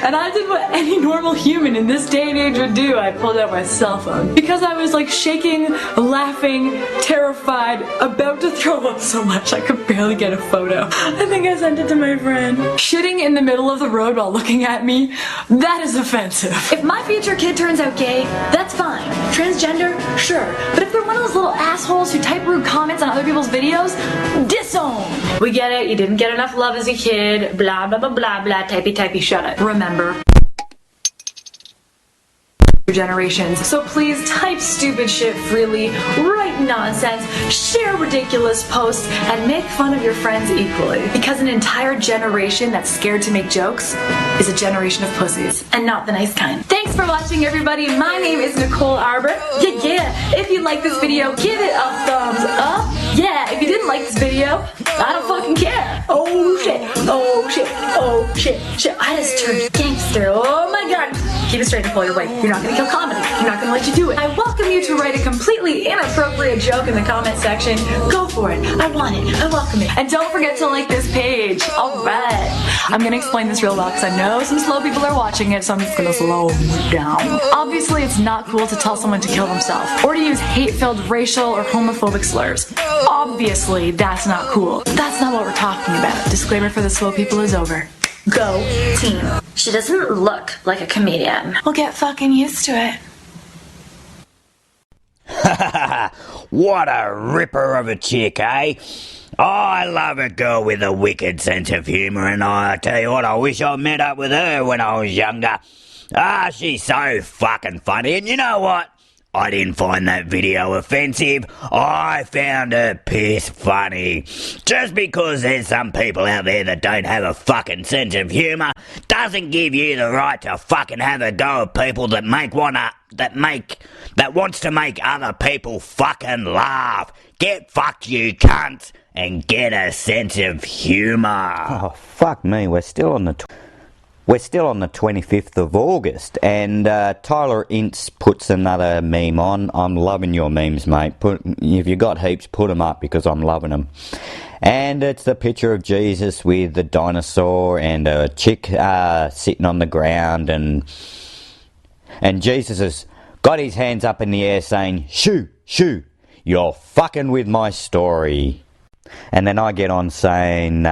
And I did what any normal human in this day and age would do. I pulled out my cell phone. Because I was like shaking, laughing, terrified, about to throw up so much I could barely get a photo. I think I sent it to my friend. Shitting in the middle of the road while looking at me, that is offensive. If my future kid turns out gay, that's fine. Transgender, sure. But if they're one of those little assholes who type rude comments on other people's videos, disown. We get it, you didn't get enough love as a kid, blah blah blah blah blah, typey, shut it. Remember, generations. So please type stupid shit freely, write nonsense, share ridiculous posts, and make fun of your friends equally. Because an entire generation that's scared to make jokes is a generation of pussies, and not the nice kind. Thanks for watching, everybody. My name is Nicole Arbor. Yeah. If you like this video, give it a thumbs up. Yeah, if you didn't like this video, I don't fucking care. Oh shit. I just turned gangster. Oh my god. Keep it straight and pull your weight. You're not gonna kill comedy. You're not gonna let you do it. I welcome you to write a completely inappropriate joke in the comment section. Go for it. I want it. I welcome it. And don't forget to like this page. Alright. I'm gonna explain this real well because I know some slow people are watching it, so I'm just gonna slow it down. Obviously, it's not cool to tell someone to kill themselves or to use hate-filled racial or homophobic slurs. Obviously, that's not cool. That's not what we're talking about. Disclaimer for the slow people is over. Go team. She doesn't look like a comedian. We'll get fucking used to it. What a ripper of a chick, eh? Oh, I love a girl with a wicked sense of humour, and I tell you what, I wish I met up with her when I was younger. She's so fucking funny, and you know what? I didn't find that video offensive. I found her piss funny. Just because there's some people out there that don't have a fucking sense of humour doesn't give you the right to fucking have a go at people that wants to make other people fucking laugh. Get fucked, you cunts, and get a sense of humour. Oh, fuck me, we're still on the 25th of August, and Tyler Ince puts another meme on. I'm loving your memes, mate. If you got heaps, put them up because I'm loving them. And it's the picture of Jesus with the dinosaur and a chick sitting on the ground, and Jesus has got his hands up in the air saying, "Shoo, shoo, you're fucking with my story." And then I get on saying,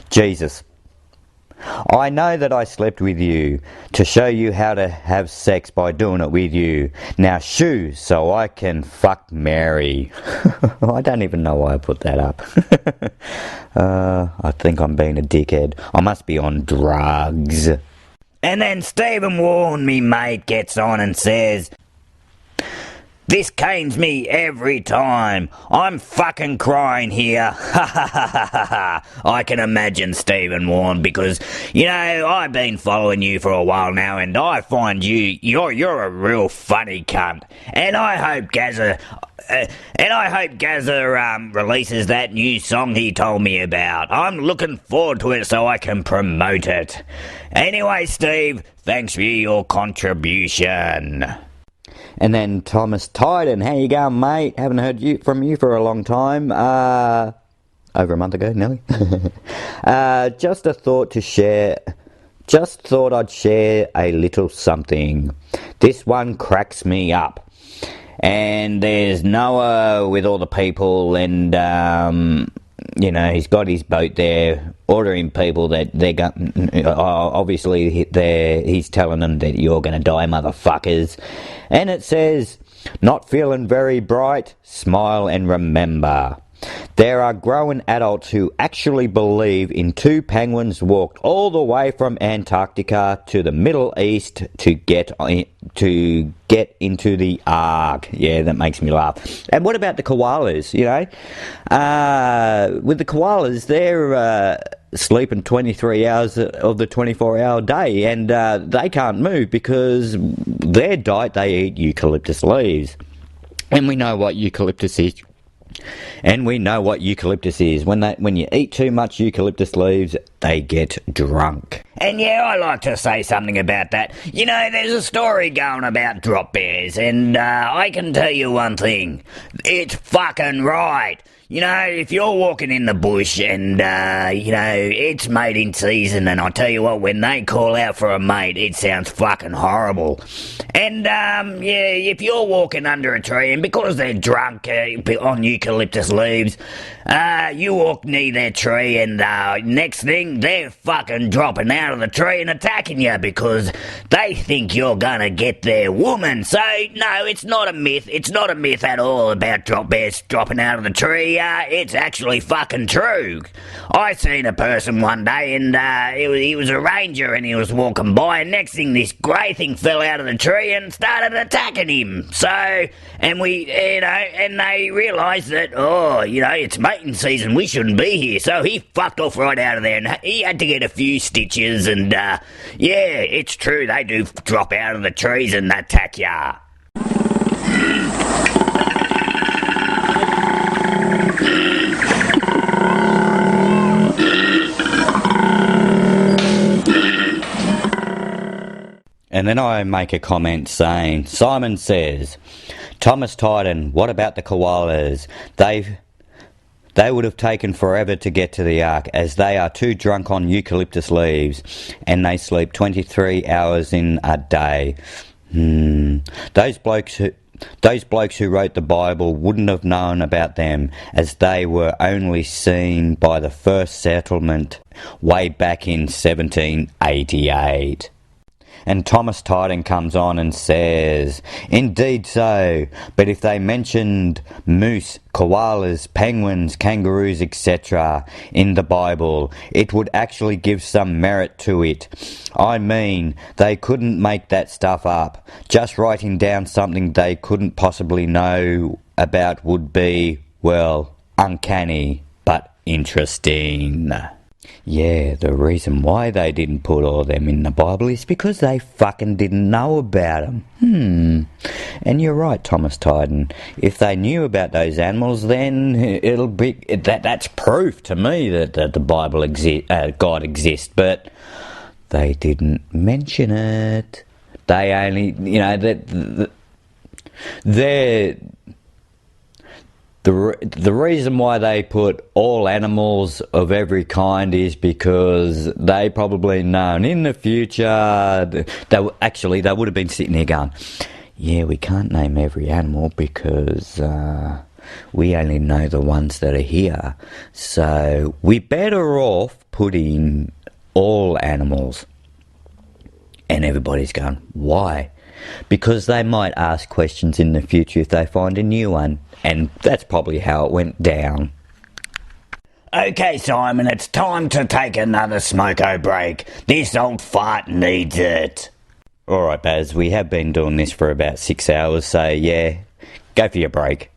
Jesus, I know that I slept with you to show you how to have sex by doing it with you. Now shoo, so I can fuck Mary. I don't even know why I put that up. I think I'm being a dickhead. I must be on drugs. And then Stephen Warren, me mate, gets on and says, "This canes me every time. I'm fucking crying here." I can imagine Stephen Warren because, you know, I've been following you for a while now and I find you're a real funny cunt. And I hope Gazza releases that new song he told me about. I'm looking forward to it so I can promote it. Anyway, Steve, thanks for your contribution. And then Thomas Tyden, how you going, mate? Haven't heard from you for a long time. Over a month ago, nearly. Just thought I'd share a little something. This one cracks me up. And there's Noah with all the people, and you know, he's got his boat there, ordering people that they're going. Obviously, he's telling them that you're going to die, motherfuckers. And it says, "Not feeling very bright? Smile and remember. There are grown adults who actually believe in two penguins walked all the way from Antarctica to the Middle East to get into the Ark." Yeah, that makes me laugh. And what about the koalas, you know? With the koalas, they're sleeping 23 hours of the 24-hour day, and they can't move because their diet, they eat eucalyptus leaves. And we know what eucalyptus is. When you eat too much eucalyptus leaves, they get drunk. And yeah, I like to say something about that. You know, there's a story going about drop bears, and I can tell you one thing. It's fucking right. You know, if you're walking in the bush and, you know, it's mating season, and I tell you what, when they call out for a mate, it sounds fucking horrible. And, yeah, if you're walking under a tree, and because they're drunk on eucalyptus leaves, you walk near their tree, and next thing, they're fucking dropping out of the tree and attacking you because they think you're gonna get their woman. So, no, it's not a myth. It's not a myth at all about drop bears dropping out of the tree. It's actually fucking true. I seen a person one day, and he was a ranger, and he was walking by, and next thing, this grey thing fell out of the tree and started attacking him. So, and and they realised that, oh, you know, it's mating season, we shouldn't be here. So he fucked off right out of there, and he had to get a few stitches, and yeah, it's true, they do drop out of the trees and attack ya. And then I make a comment saying, Simon says, Thomas Titan, what about the koalas? They would have taken forever to get to the Ark, as they are too drunk on eucalyptus leaves, and they sleep 23 hours in a day. Those blokes who wrote the Bible wouldn't have known about them, as they were only seen by the first settlement way back in 1788. And Thomas Titan comes on and says, indeed so, but if they mentioned moose, koalas, penguins, kangaroos, etc. in the Bible, it would actually give some merit to it. I mean, they couldn't make that stuff up. Just writing down something they couldn't possibly know about would be, well, uncanny, but interesting. Yeah, the reason why they didn't put all of them in the Bible is because they fucking didn't know about them. And you're right, Thomas Titan. If they knew about those animals, then it'll be that's proof to me that the Bible God exists. But they didn't mention it. They only, you know, The reason why they put all animals of every kind is because they probably known in the future, they would have been sitting there going, yeah, we can't name every animal because we only know the ones that are here. So we're better off putting all animals. And everybody's going, why? Because they might ask questions in the future if they find a new one. And that's probably how it went down. Okay, Simon, it's time to take another smoko break. This old fart needs it. Alright, Baz, we have been doing this for about 6 hours, so yeah, go for your break.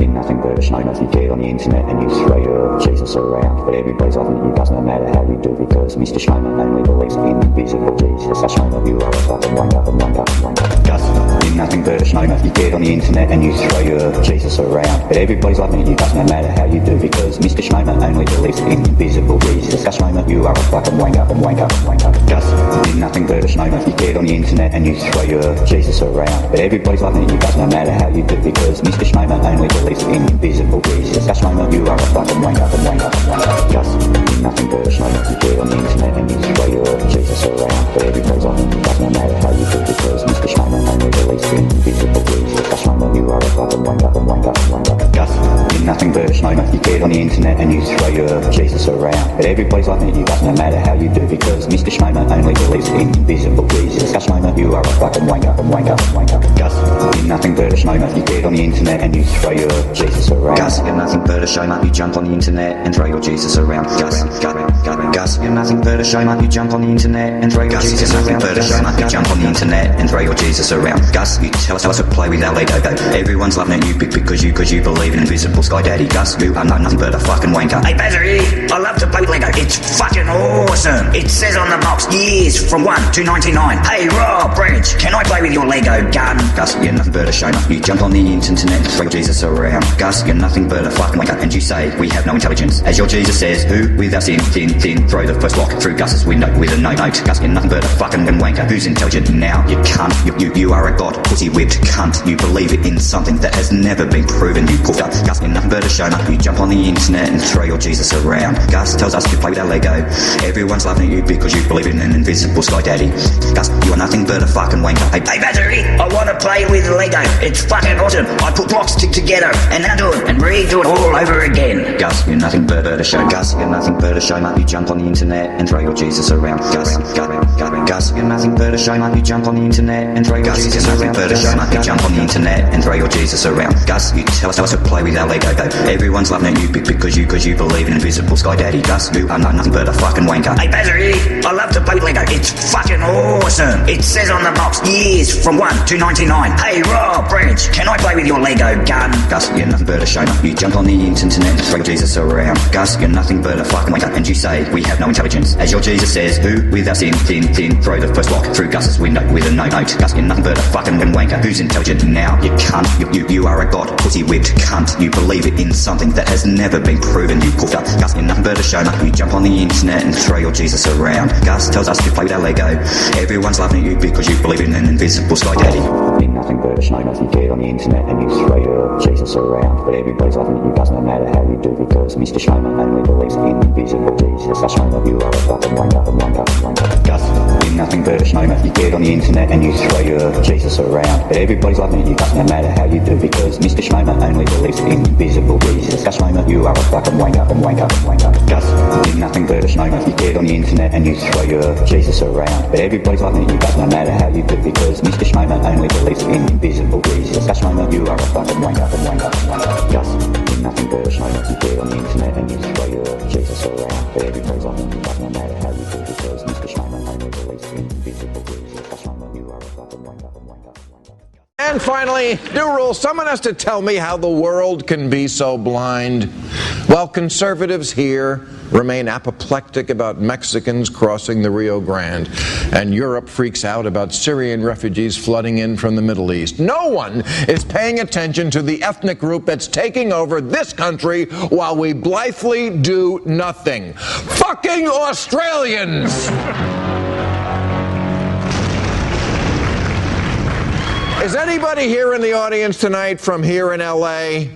Nothing but a shame if you get on the internet and you throw your Jesus around. But everybody's laughing at you, doesn't matter how you do, because Mr. Schmomer only believes in invisible Jesus. A Schmomer, you are a fucking wanker, wanker, wanker. Gus, you're nothing but a Schmomer if you get on the internet and you throw your Jesus around. But everybody's laughing at you, doesn't matter how you do, because Mr. Schmomer only believes in invisible Jesus. A Schmomer, you are a fucking wanker, wanker, wanker. Gus, you're nothing but a Schmomer if you get on the internet and you throw your Jesus around. But everybody's laughing at you, doesn't matter how you do, because Mr. Schmomer only believes in invisible Jesus. Gus Schmomer, you are a fucking wanker, wanker, wanker. Gus, you're nothing but a Schmomer if you get on the internet and you throw your Jesus around. But everybody's laughing at you, doesn't matter how you do, because Mr. Schmomer only believes in invisible Jesus. Gus Schmomer, you are a fucking wanker, wanker, wanker. Gus, you're nothing but a Schmomer if you get on the internet and you throw your Jesus around. But everybody's laughing at you, doesn't matter how you do, because Mr. Schmomer only believes in invisible Jesus. Gus Schmomer, you are a fucking wanker, wanker, wanker. Gus, you're nothing but a Schmomer if you get on the internet and you throw your Jesus around. Gus, you're nothing but a Schmomer, you jump on the internet and throw your Jesus around. Gus, you're nothing but a Schmomer, you jump on the internet and throw your Jesus around. Gus, you're nothing but a Schmomer, you jump on the internet and throw your Jesus around. Gus, you tell us to play with our Lego Lego. Everyone's laughing at you because you believe in invisible Sky Daddy. Gus, you are nothing but a fucking wanker. Hey, Bazzery, I love to play with Lego. It's fucking awesome. It says on the box, years from 1 to 99. Hey, Rob, Branch, can I play with your Lego gun? Gus, you're nothing but a shamer. You jump on the internet and throw Jesus around. Gus, you're nothing but a fucking wanker. And you say we have no intelligence. As your Jesus says, who with our sin, throw the first block through Gus's window with a no note. Gus, you're nothing but a fucking wanker. Who's intelligent now? You cunt. You are a god, pussy whipped cunt. You believe it in something that has never been proven. You put up. Gus, you're nothing but a shamer. You jump on the internet and throw your Jesus around. Gus tells us to play with our Lego. Everyone's laughing at you because you believe in an invisible Sky Daddy. Gus, you are nothing but a fucking wanker. Hey, Bazzery, I want to play with Lego. It's fucking awesome. I put blocks together and undo it and redo it all over again. Gus, you're nothing but a show. Gus, you're nothing but a showman. You jump on the internet and throw your Jesus around. Gus, you're nothing but a showman. You jump on the internet and throw your Jesus around. You jump on the internet and throw your Jesus around. Gus, you tell us to play with our Lego. Everyone's laughing at you because you believe in invisible Sky Daddy. Gus, you are nothing but a fucking wanker. Hey, Bazzery, I love to play with Lego. It's fucking awesome. It says on the box, years from 1 to 99. Hey, Rob, Branch, can I play with your Lego gun? Gus, you're nothing but a showman. You jump on the internet and throw Jesus around. Gus, you're nothing but a fucking wanker. And you say we have no intelligence. As your Jesus says, who with our sin, throw the first block through Gus's window with a no note. Gus, you're nothing but a fucking wanker. Who's intelligent now? You cunt. You are a god, pussy whipped cunt. You believe it in something that has never been proven. You pulled up. Gus, you're nothing but a showman. You jump on the internet and throw your Jesus around. Gus tells us to play with our Lego. Everyone's laughing at you because you believe in an invisible Sky Daddy. You're nothing but a showman. You get on the internet and you throw your Jesus around. But everybody's laughing at you, doesn't matter how you do, because Mr. Showman only believes in invisible Jesus. A showman, you are a fucking wanker. Gus, you're nothing but a showman. You get on the internet and you throw your Jesus around. But everybody's laughing at you, doesn't matter how you do, because Mr. Showman only believes in invisible Jesus. A showman, you are a fucking wanker. Gus, you're nothing but a showman. You get on the internet and you throw your Jesus around. But everybody's laughing at you, doesn't matter how you do, because Mr. Showman only believes in invisible Jesus. A showman, you are a fucking wanker. Gus, you're nothing but a showman. You get on the internet and you throw your Jesus around. But everybody's laughing at you, doesn't matter how you do, because Mr. Showman only believes in invisible Jesus. A showman, you are a fucking wanker. And finally, new rule, someone has to tell me how the world can be so blind. While conservatives here remain apoplectic about Mexicans crossing the Rio Grande, and Europe freaks out about Syrian refugees flooding in from the Middle East, no one is paying attention to the ethnic group that's taking over this country while we blithely do nothing. Fucking Australians! Is anybody here in the audience tonight from here in L.A.?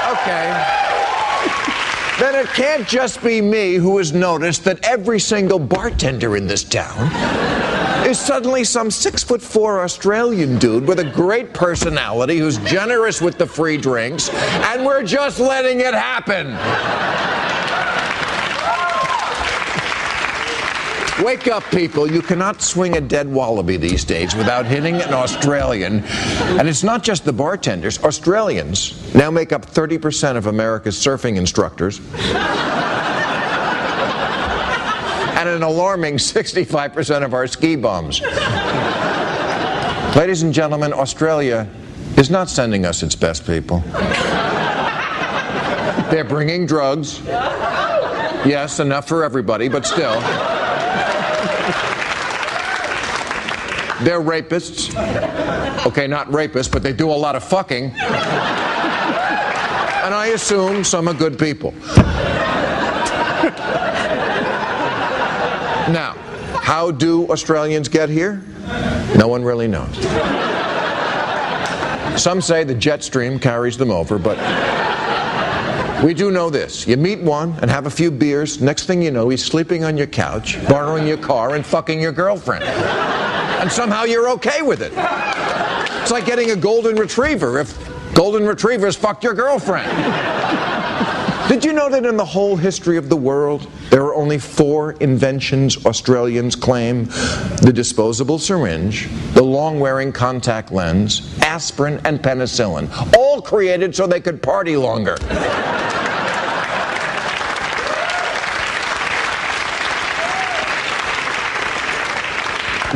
Okay. Then it can't just be me who has noticed that every single bartender in this town is suddenly some 6'4" Australian dude with a great personality who's generous with the free drinks, and we're just letting it happen. Wake up, people. You cannot swing a dead wallaby these days without hitting an Australian. And it's not just the bartenders. Australians now make up 30% of America's surfing instructors. And an alarming 65% of our ski bums. Ladies and gentlemen, Australia is not sending us its best people. They're bringing drugs. Yes, enough for everybody, but still. They're rapists. Okay, not rapists, but they do a lot of fucking. And I assume some are good people. Now, how do Australians get here? No one really knows. Some say the jet stream carries them over, but we do know this. You meet one and have a few beers. Next thing you know, he's sleeping on your couch, borrowing your car, and fucking your girlfriend. And somehow you're okay with it. It's like getting a golden retriever if golden retrievers fucked your girlfriend. Did you know that in the whole history of the world, there are only 4 inventions Australians claim? The disposable syringe, the long-wearing contact lens, aspirin, and penicillin. All created so they could party longer.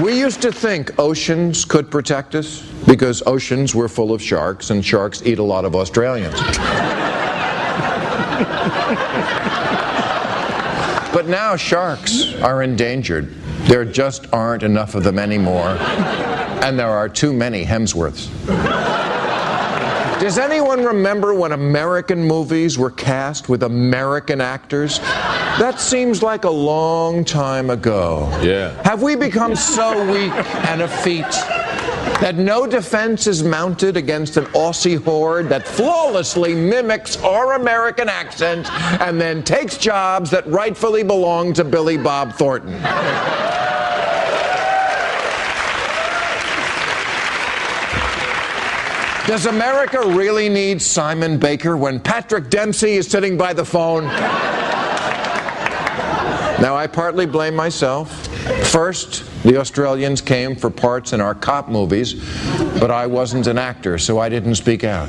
We used to think oceans could protect us, because oceans were full of sharks, and sharks eat a lot of Australians. But now sharks are endangered. There just aren't enough of them anymore, and there are too many Hemsworths. Does anyone remember when American movies were cast with American actors? That seems like a long time ago. Yeah. Have we become so weak and effete that no defense is mounted against an Aussie horde that flawlessly mimics our American accent and then takes jobs that rightfully belong to Billy Bob Thornton? Does America really need Simon Baker when Patrick Dempsey is sitting by the phone? Now, I partly blame myself. First, the Australians came for parts in our cop movies, but I wasn't an actor, so I didn't speak out.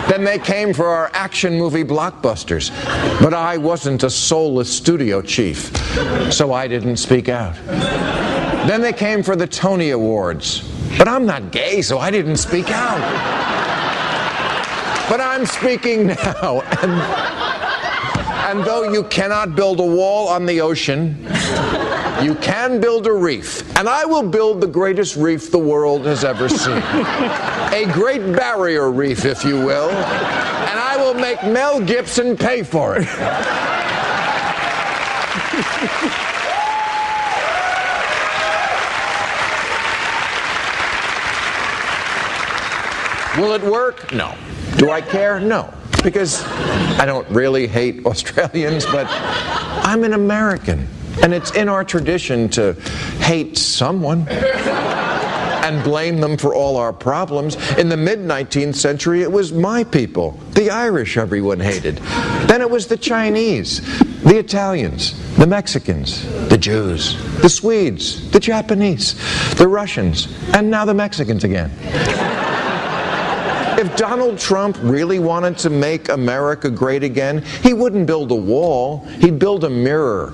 Then they came for our action movie blockbusters, but I wasn't a soulless studio chief, so I didn't speak out. Then they came for the Tony Awards, but I'm not gay, so I didn't speak out. But I'm speaking now, and though you cannot build a wall on the ocean, you can build a reef. And I will build the greatest reef the world has ever seen. A Great Barrier Reef, if you will. And I will make Mel Gibson pay for it. Will it work? No. Do I care? No. Because I don't really hate Australians, but I'm an American. And it's in our tradition to hate someone and blame them for all our problems. In the mid-19th century, it was my people, the Irish, everyone hated. Then it was the Chinese, the Italians, the Mexicans, the Jews, the Swedes, the Japanese, the Russians, and now the Mexicans again. If Donald Trump really wanted to make America great again, he wouldn't build a wall, he'd build a mirror.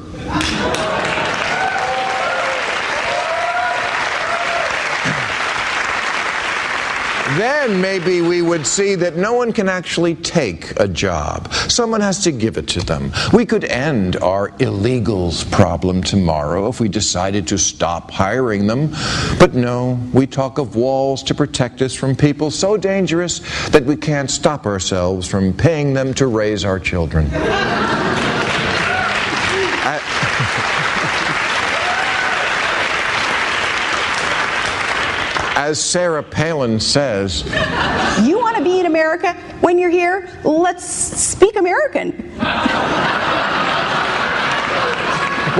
Then maybe we would see that no one can actually take a job. Someone has to give it to them. We could end our illegals problem tomorrow if we decided to stop hiring them. But no, we talk of walls to protect us from people so dangerous that we can't stop ourselves from paying them to raise our children. As Sarah Palin says, you want to be in America when you're here? Let's speak American.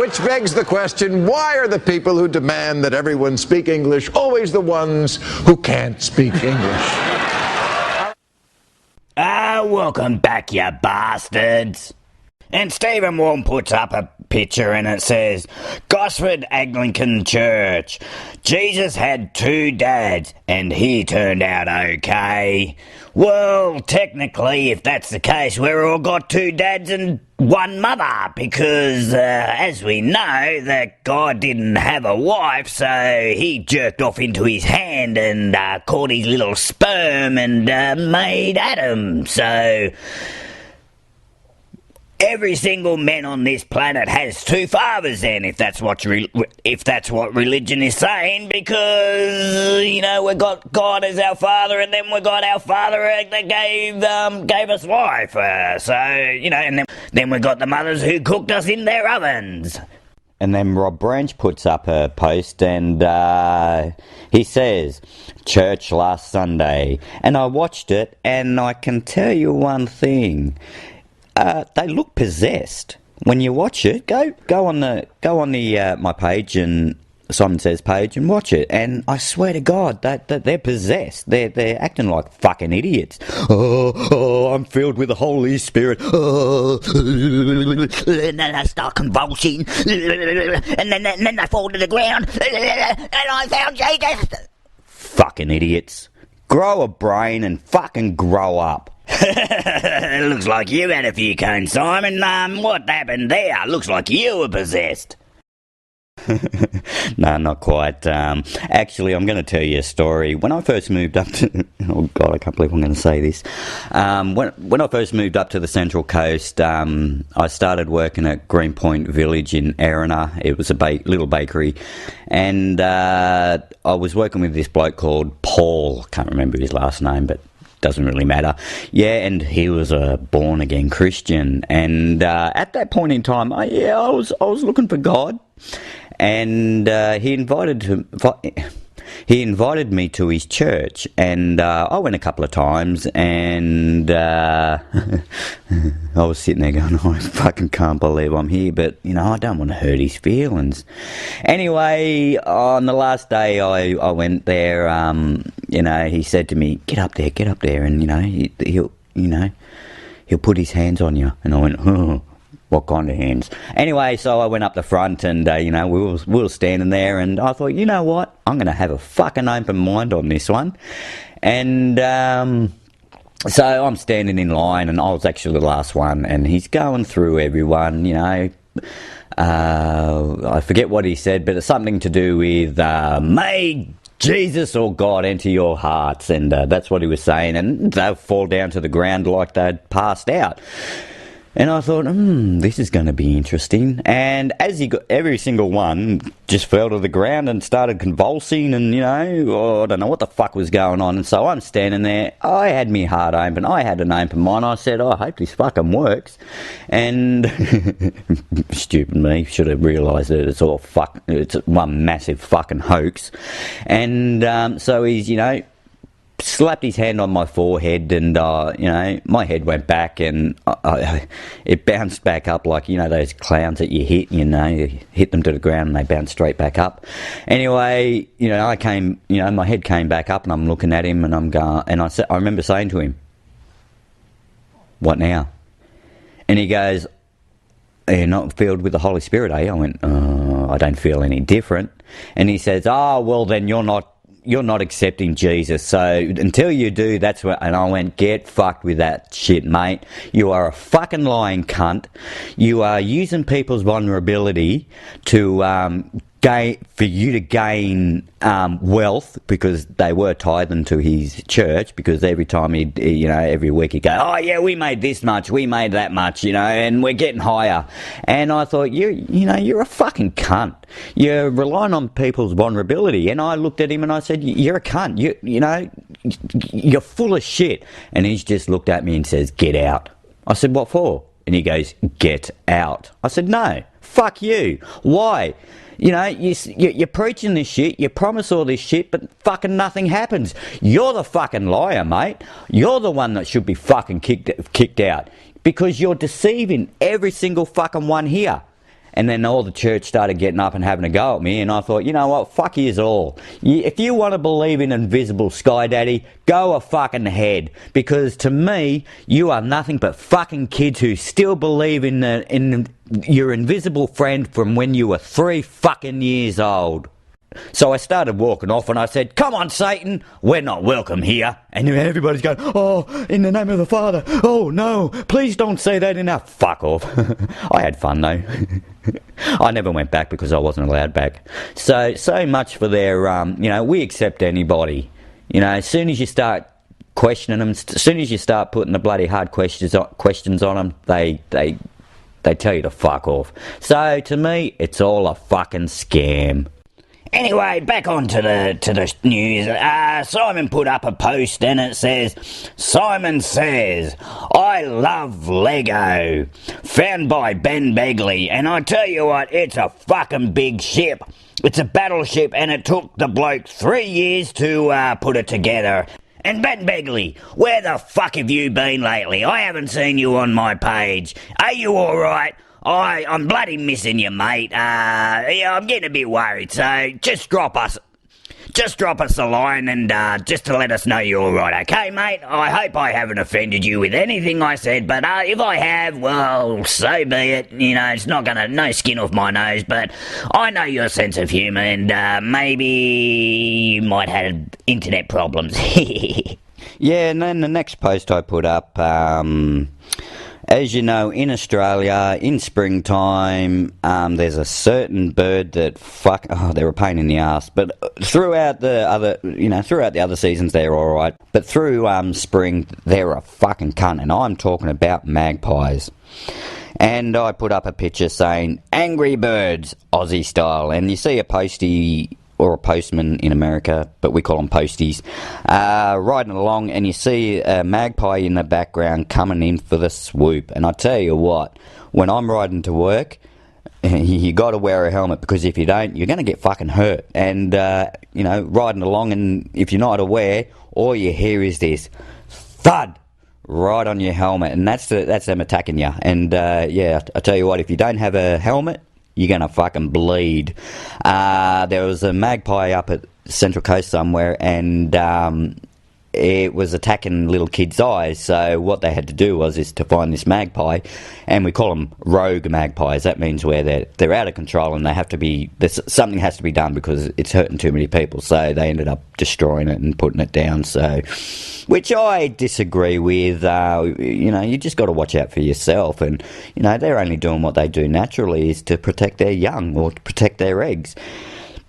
Which begs the question, why are the people who demand that everyone speak English always the ones who can't speak English? Welcome back, you bastards. And Stephen Warren puts up a picture and it says, Gosford Anglican Church. Jesus had 2 dads and he turned out okay. Well, technically, if that's the case, we've all got 2 dads and 1 mother, because as we know, that guy didn't have a wife, so he jerked off into his hand and caught his little sperm and made Adam. So every single man on this planet has 2 fathers then, if that's what religion is saying, because, you know, we got God as our father, and then we got our father that gave us life. So, you know, and then we got the mothers who cooked us in their ovens. And then Rob Branch puts up a post and he says, church last Sunday. And I watched it, and I can tell you one thing. They look possessed. When you watch it, go on the my page and Simon Says page and watch it. And I swear to God that they're possessed. They're acting like fucking idiots. Oh, I'm filled with the Holy Spirit. Oh. And then they start convulsing, and then they fall to the ground, and I found Jesus. Fucking idiots. Grow a brain and fucking grow up. It looks like you had a few cones, Simon. What happened there? Looks like you were possessed. No, not quite. Actually, I'm going to tell you a story. When I first moved up to... Oh, God, I can't believe I'm going to say this. When I first moved up to the Central Coast, I started working at Greenpoint Village in Erina. It was a little bakery. And I was working with this bloke called Paul. Can't remember his last name, but doesn't really matter. Yeah, and he was a born-again Christian. And at that point in time, I was looking for God. And he invited me to his church, and I went a couple of times, and I was sitting there going, I fucking can't believe I'm here, but, I don't want to hurt his feelings. Anyway, on the last day I went there, he said to me, get up there, and, he'll put his hands on you. And I went, oh. What kind of hands? Anyway, so I went up the front and, we were standing there, and I thought, you know what? I'm going to have a fucking open mind on this one. And so I'm standing in line, and I was actually the last one, and he's going through everyone, I forget what he said, but it's something to do with, may Jesus or God enter your hearts, and that's what he was saying, and they'll fall down to the ground like they'd passed out. And I thought, this is going to be interesting. And as he got, every single one just fell to the ground and started convulsing, and, I don't know what the fuck was going on. And so I'm standing there. I had my heart open. I had an open mind. I said, I hope this fucking works. And stupid me, should have realised that it's all it's one massive fucking hoax. And so he's, slapped his hand on my forehead, and my head went back, and it bounced back up like those clowns that you hit, you hit them to the ground and they bounce straight back up. Anyway, my head came back up, and I'm looking at him, and I'm going, and I remember saying to him, what now? And he goes, you're not filled with the Holy Spirit, eh? I went, I don't feel any different. And he says, well then you're not accepting Jesus, so until you do, that's what. And I went, get fucked with that shit, mate. You are a fucking lying cunt. You are using people's vulnerability to for you to gain wealth, because they were tithing to his church, because every time every week he'd go, oh yeah, we made this much, we made that much, and we're getting higher. And I thought, you're a fucking cunt. You're relying on people's vulnerability. And I looked at him and I said, you're a cunt. You're full of shit. And he's just looked at me and says, get out. I said, what for? And he goes, get out. I said, no, fuck you. Why? You're preaching this shit, you promise all this shit, but fucking nothing happens. You're the fucking liar, mate. You're the one that should be fucking kicked out, because you're deceiving every single fucking one here. And then all the church started getting up and having a go at me, and I thought, you know what, fuck yous all. If you want to believe in invisible Sky Daddy, go a fucking ahead, because to me, you are nothing but fucking kids who still believe in your invisible friend from when you were 3 fucking years old. So I started walking off, and I said, come on, Satan, we're not welcome here. And everybody's going, oh, in the name of the Father, oh no, please don't say that enough. Fuck off. I had fun though. I never went back because I wasn't allowed back. So much for their, we accept anybody. As soon as you start questioning them, as soon as you start putting the bloody hard questions on them, they tell you to fuck off. So to me, it's all a fucking scam. Anyway, back on to the news. Simon put up a post, and it says, Simon says, I love Lego. Found by Ben Begley. And I tell you what, it's a fucking big ship. It's a battleship, and it took the bloke 3 years to put it together. And Ben Begley, where the fuck have you been lately? I haven't seen you on my page. Are you alright? I'm bloody missing you, mate. I'm getting a bit worried, so just drop us a line, and just to let us know you're alright, okay, mate? I hope I haven't offended you with anything I said, but if I have, well, so be it. It's not no skin off my nose, but I know your sense of humour, and maybe you might have internet problems. Yeah, and then the next post I put up, As you know, in Australia, in springtime, there's a certain bird that they're a pain in the ass. But throughout the other seasons, they're all right. But through spring, they're a fucking cunt, and I'm talking about magpies. And I put up a picture saying, "Angry Birds, Aussie style," and you see a postie or a postman in America, but we call them posties, riding along, and you see a magpie in the background coming in for the swoop. And I tell you what, when I'm riding to work, you got to wear a helmet, because if you don't, you're going to get fucking hurt. And, riding along, and if you're not aware, all you hear is this thud right on your helmet, and that's them attacking you. And, I tell you what, if you don't have a helmet, you're going to fucking bleed. There was a magpie up at Central Coast somewhere, and it was attacking little kids' eyes. So what they had to do is to find this magpie, and we call them rogue magpies. That means where they're out of control, and something has to be done because it's hurting too many people. So they ended up destroying it and putting it down. So, which I disagree with. You just got to watch out for yourself, and they're only doing what they do naturally, is to protect their young or to protect their eggs.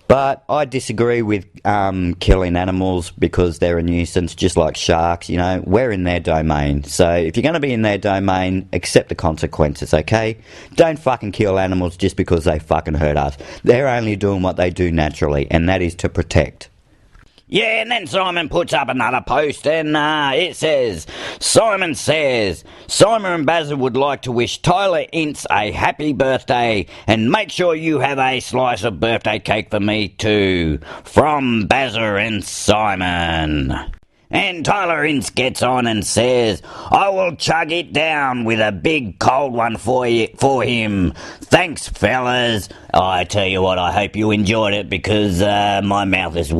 But I disagree with killing animals because they're a nuisance, just like sharks. We're in their domain. So if you're going to be in their domain, accept the consequences, okay? Don't fucking kill animals just because they fucking hurt us. They're only doing what they do naturally, and that is to protect. Yeah, and then Simon puts up another post, and it says, Simon says, Simon and Bazza would like to wish Tyler Ince a happy birthday, and make sure you have a slice of birthday cake for me too. From Bazza and Simon. And Tyler Ince gets on and says, I will chug it down with a big cold one for him. Thanks, fellas. I tell you what, I hope you enjoyed it, because my mouth is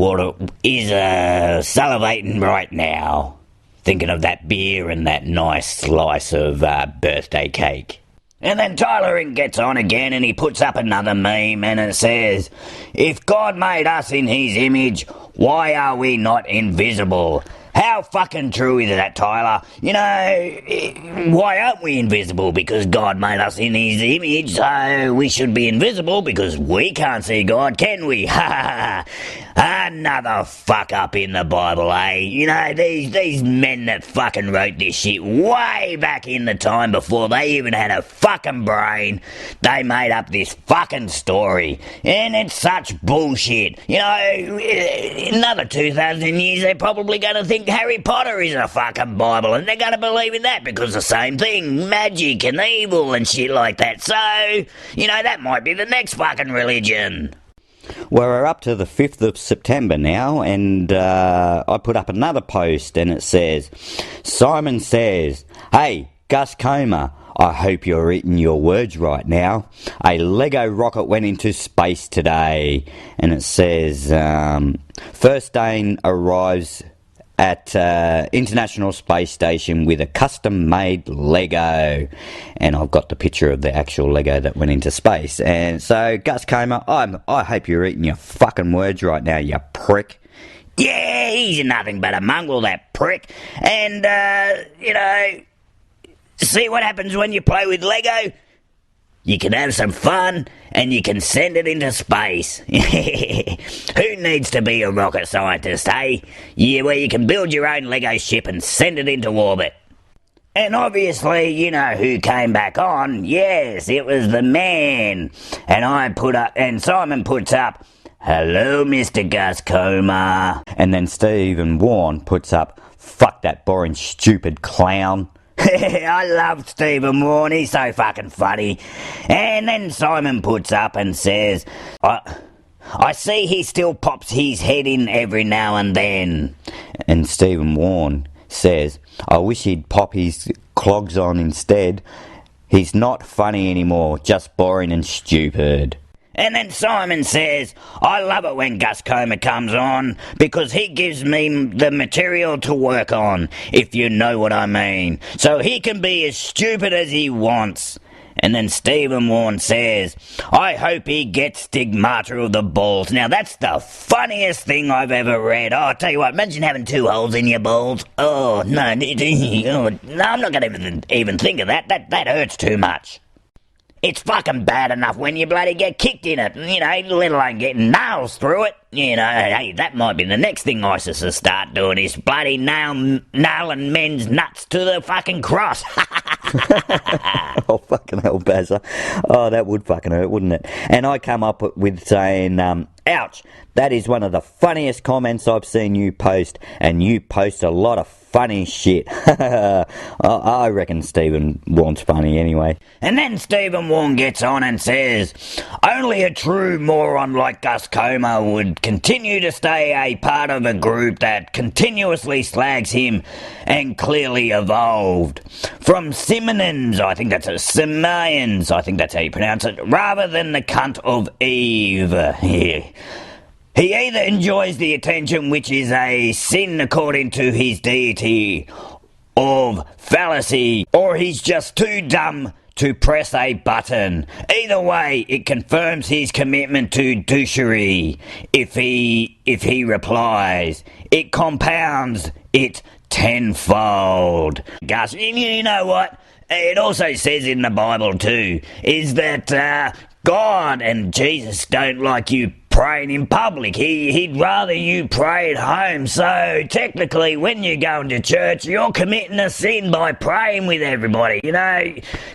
salivating right now, thinking of that beer and that nice slice of birthday cake. And then Tyler Ince gets on again, and he puts up another meme, and it says, if God made us in his image, why are we not invisible? How fucking true is that, Tyler? Why aren't we invisible? Because God made us in his image, so we should be invisible because we can't see God, can we? Ha ha ha! Another fuck up in the Bible, eh? These men that fucking wrote this shit way back in the time before they even had a fucking brain, they made up this fucking story, and it's such bullshit. In another 2,000 years they're probably going to think Harry Potter is a fucking Bible, and they're going to believe in that because the same thing, magic and evil and shit like that. So, that might be the next fucking religion. Well, we're up to the 5th of September now, and I put up another post, and it says, Simon says, hey, Gus Comer, I hope you're eating your words right now. A Lego rocket went into space today, and it says, First Dane arrives at International Space Station with a custom-made Lego. And I've got the picture of the actual Lego that went into space. And so, Gus Comer, I hope you're eating your fucking words right now, you prick. Yeah, he's nothing but a mongrel, that prick. And, see what happens when you play with Lego? You can have some fun, and you can send it into space. Who needs to be a rocket scientist, eh? Yeah, where you can build your own Lego ship and send it into orbit. And obviously, you know who came back on. Yes, it was the man. And Simon puts up, hello, Mr. Gus Comer. And then Stephen Warren puts up, fuck that boring, stupid clown. I love Stephen Warren, he's so fucking funny. And then Simon puts up and says, I see he still pops his head in every now and then. And Stephen Warren says, I wish he'd pop his clogs on instead. He's not funny anymore, just boring and stupid. And then Simon says, I love it when Gus Comer comes on because he gives me the material to work on, if you know what I mean. So he can be as stupid as he wants. And then Stephen Warren says, I hope he gets stigmata of the balls. Now that's the funniest thing I've ever read. Oh, I'll tell you what, imagine having 2 holes in your balls. Oh, no, I'm not going to even think of that. That hurts too much. It's fucking bad enough when you bloody get kicked in it, let alone getting nails through it. Hey, that might be the next thing ISIS will start doing is bloody nailing men's nuts to the fucking cross. Oh, fucking hell, Bazza. Oh, that would fucking hurt, wouldn't it? And I come up with saying, ouch, that is one of the funniest comments I've seen you post, and you post a lot of funny shit. I reckon Stephen Warren's funny anyway. And then Stephen Warren gets on and says, only a true moron like Gus Comer would continue to stay a part of a group that continuously slags him and clearly evolved from Simonins, I think that's how you pronounce it, rather than the cunt of Eve. Yeah. He either enjoys the attention, which is a sin according to his deity of fallacy, or he's just too dumb to press a button. Either way, it confirms his commitment to douchery. If he replies, it compounds it tenfold. Gus, you know what? It also says in the Bible too, is that God and Jesus don't like you praying in public. He'd rather you pray at home. So technically, when you're going to church, you're committing a sin by praying with everybody.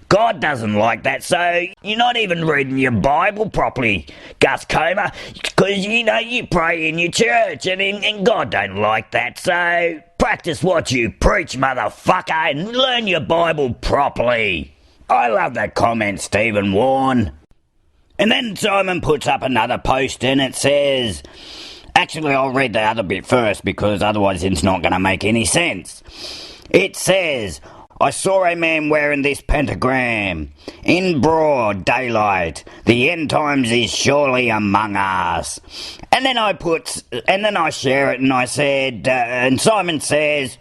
God doesn't like that. So you're not even reading your Bible properly, Gus Comer, because you pray in your church, and God don't like that. So practice what you preach, motherfucker, and learn your Bible properly. I love that comment, Stephen Warren. And then Simon puts up another post and it says... Actually, I'll read the other bit first because otherwise it's not going to make any sense. It says, I saw a man wearing this pentagram. In broad daylight, the end times is surely among us. And then I share it and I said, and Simon says,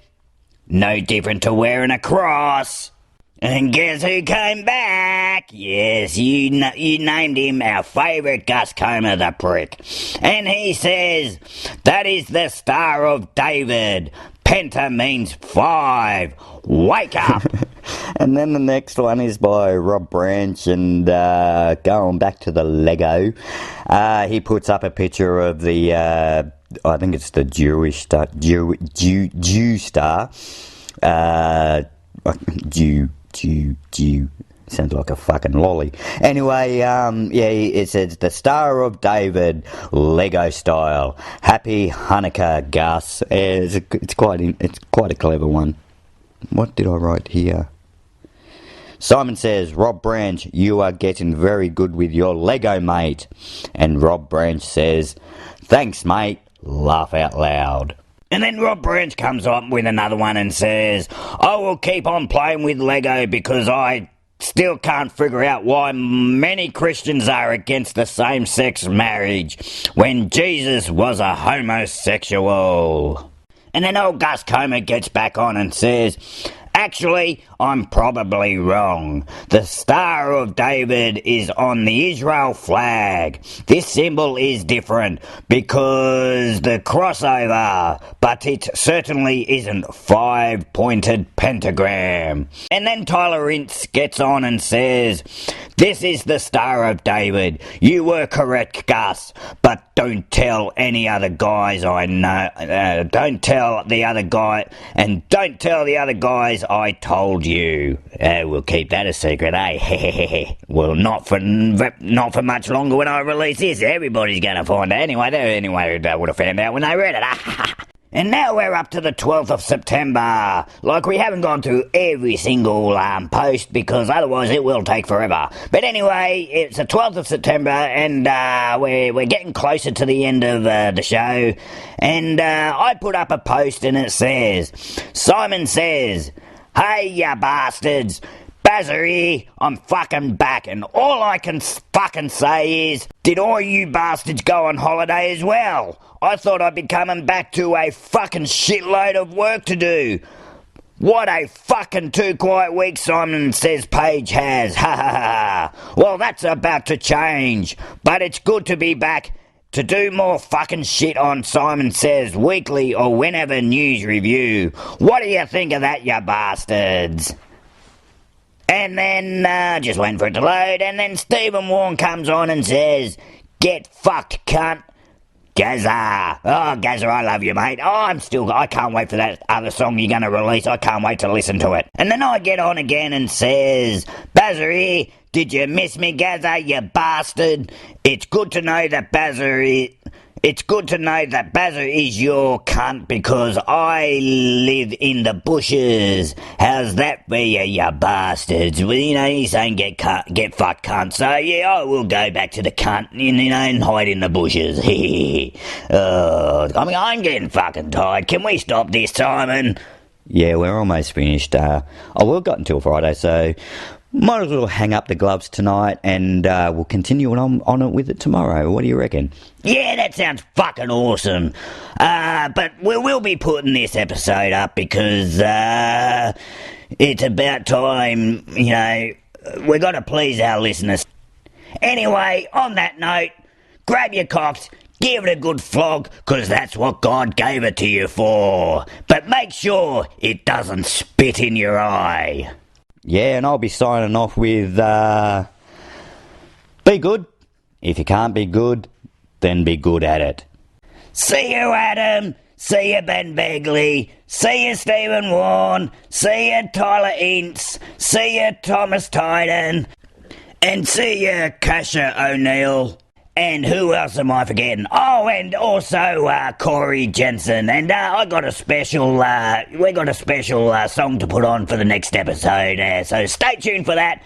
no different to wearing a cross. And guess who came back? Yes, you named him our favourite Gus Comer the prick. And he says, that is the Star of David. Penta means 5. Wake up. And then the next one is by Rob Branch, and going back to the Lego, he puts up a picture of the, I think it's the Jewish star, Jew star, Jew. Sounds like a fucking lolly. Anyway, it says the Star of David, Lego style. Happy Hanukkah, Gus. It's quite a clever one. What did I write here? Simon says, Rob Branch, you are getting very good with your Lego, mate. And Rob Branch says, thanks, mate. Laugh out loud. And then Rob Branch comes up with another one and says, I will keep on playing with Lego because I still can't figure out why many Christians are against the same-sex marriage when Jesus was a homosexual. And then old Gus Comer gets back on and says, actually, I'm probably wrong. The Star of David is on the Israel flag. This symbol is different because the crossover, but it certainly isn't 5-pointed pentagram. And then Tyler Ince gets on and says, this is the Star of David. You were correct, Gus, but don't tell any other guys I know. Don't tell the other guy, and don't tell the other guys I told you. We'll keep that a secret, eh? Well, not for much longer when I release this. Everybody's going to find out. Anyway, they would have found out when they read it. And now we're up to the 12th of September. Like, we haven't gone through every single post because otherwise it will take forever. But anyway, it's the 12th of September and we're getting closer to the end of the show. And I put up a post and it says, Simon says, hey, ya bastards, Bazza here, I'm fucking back, and all I can fucking say is, did all you bastards go on holiday as well? I thought I'd be coming back to a fucking shitload of work to do. What a fucking 2 quiet weeks Simon Says page has. Ha ha ha. Well, that's about to change. But it's good to be back to do more fucking shit on Simon Says Weekly or Whenever News Review. What do you think of that, you bastards? And then, just waiting for it to load, and then Stephen Warren comes on and says, "Get fucked, cunt." Gazza. Oh, Gazza, I love you, mate. Oh, I can't wait for that other song you're going to release. I can't wait to listen to it. And then I get on again and says, "Bazza here, did you miss me, Gazza, you bastard? It's good to know that Bazza is your cunt because I live in the bushes. How's that for you bastards?" Well, he's saying get fucked, cunt. So, yeah, I will go back to the cunt, and hide in the bushes. I'm getting fucking tired. Can we stop this, Simon? Yeah, we're almost finished. We've got until Friday, so might as well hang up the gloves tonight and we'll continue on it with it tomorrow. What do you reckon? Yeah, that sounds fucking awesome. But we will be putting this episode up because it's about time, we've got to please our listeners. Anyway, on that note, grab your cocks, give it a good flog, because that's what God gave it to you for. But make sure it doesn't spit in your eye. Yeah, and I'll be signing off with, be good. If you can't be good, then be good at it. See you, Adam. See you, Ben Begley. See you, Stephen Warren. See you, Tyler Ince. See you, Thomas Tyden. And see you, Kasha O'Neill. And who else am I forgetting? Oh, and also Corey Jensen. And I got a special, we got a special song to put on for the next episode. So stay tuned for that.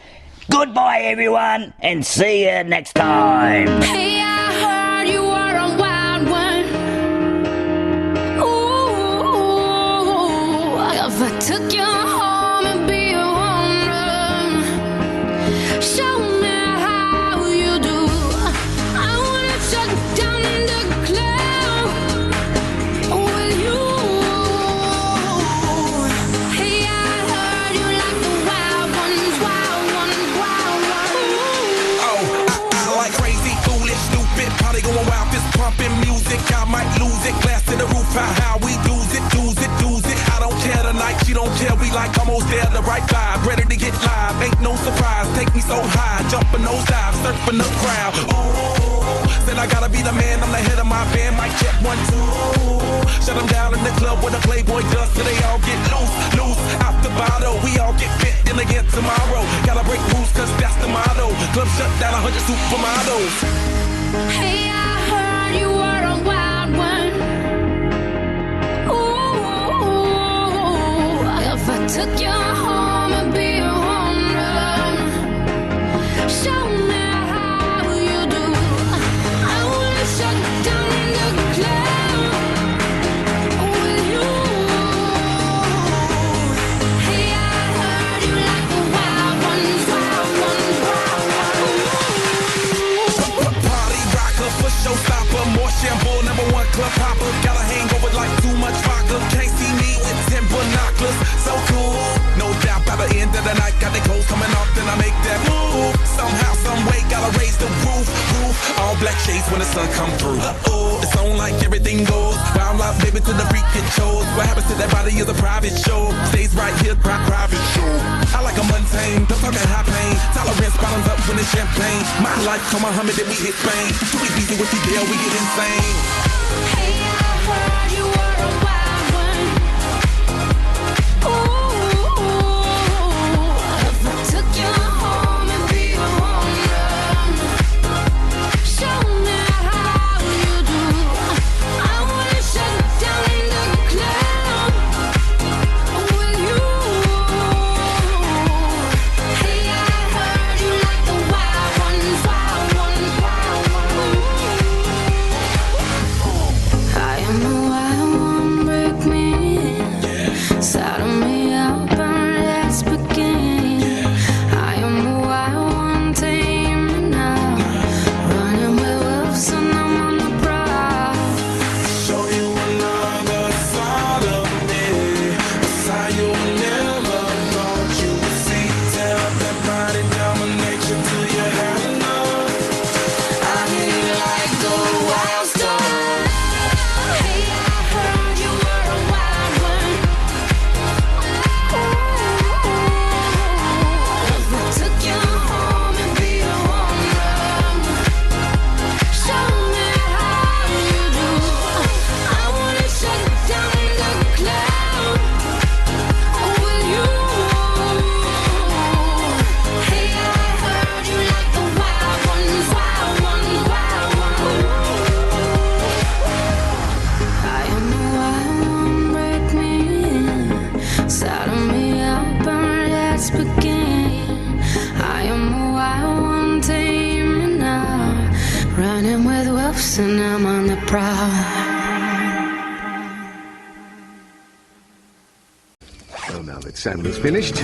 Goodbye, everyone, and see you next time. Hey, I heard you were a wild one. Ooh, if I took you home and be a home run, show me how you do. I wanna shut down the club with you. Hey, I heard you like the wild ones, wild ones, wild ones. I like crazy, foolish, stupid, probably going wild, fist pumping music. I might lose it, glass to the roof, how we lose it. I don't care tonight, she don't care, we like almost there, the right vibe, ready to get live, ain't no surprise, take me so high, jumping those dives, surfing the crowd. Oh, said I gotta be the man, I'm the head of my band, mic check 1, 2. Shut them down in the club where the Playboy does, so they all get loose, out the bottle, we all get fit, then again tomorrow, gotta break rules, cause that's the motto, club shut down, 100 supermodels. Hey, I heard you were a wild one. Ooh, if I took you home and be a home run, show me how you do. I wanna shut down the club with you. Hey, I heard you like the wild ones, wild ones, wild ones. Party rocker, for showstopper, more shampoo, #1 club hopper. Got a hangover like too much vodka. Can't see me with 10 binoculars. So cool, no doubt by the end of the night. Got the clothes coming off, then I make that move. Somehow, some way, gotta raise the roof. All black shades when the sun come through. It's on like everything goes. Wild life, baby, to the freak it shows. What happens to that body is a private show. Stays right here, private show. I like a mundane, don't talk at high pain. Tolerance bottoms up when it's champagne. My life, come Muhammad, then we hit Spain. Too easy with the deal, we get insane. Hey, I heard you were a wild one. Ooh, if I took you home and be a home run, show me how you do. I wanna shut down the club with you. Hey, I heard you like the wild ones, wild ones, wild ones. I am the wild cuffs and I'm on the prowl. Well, now that Simon's finished,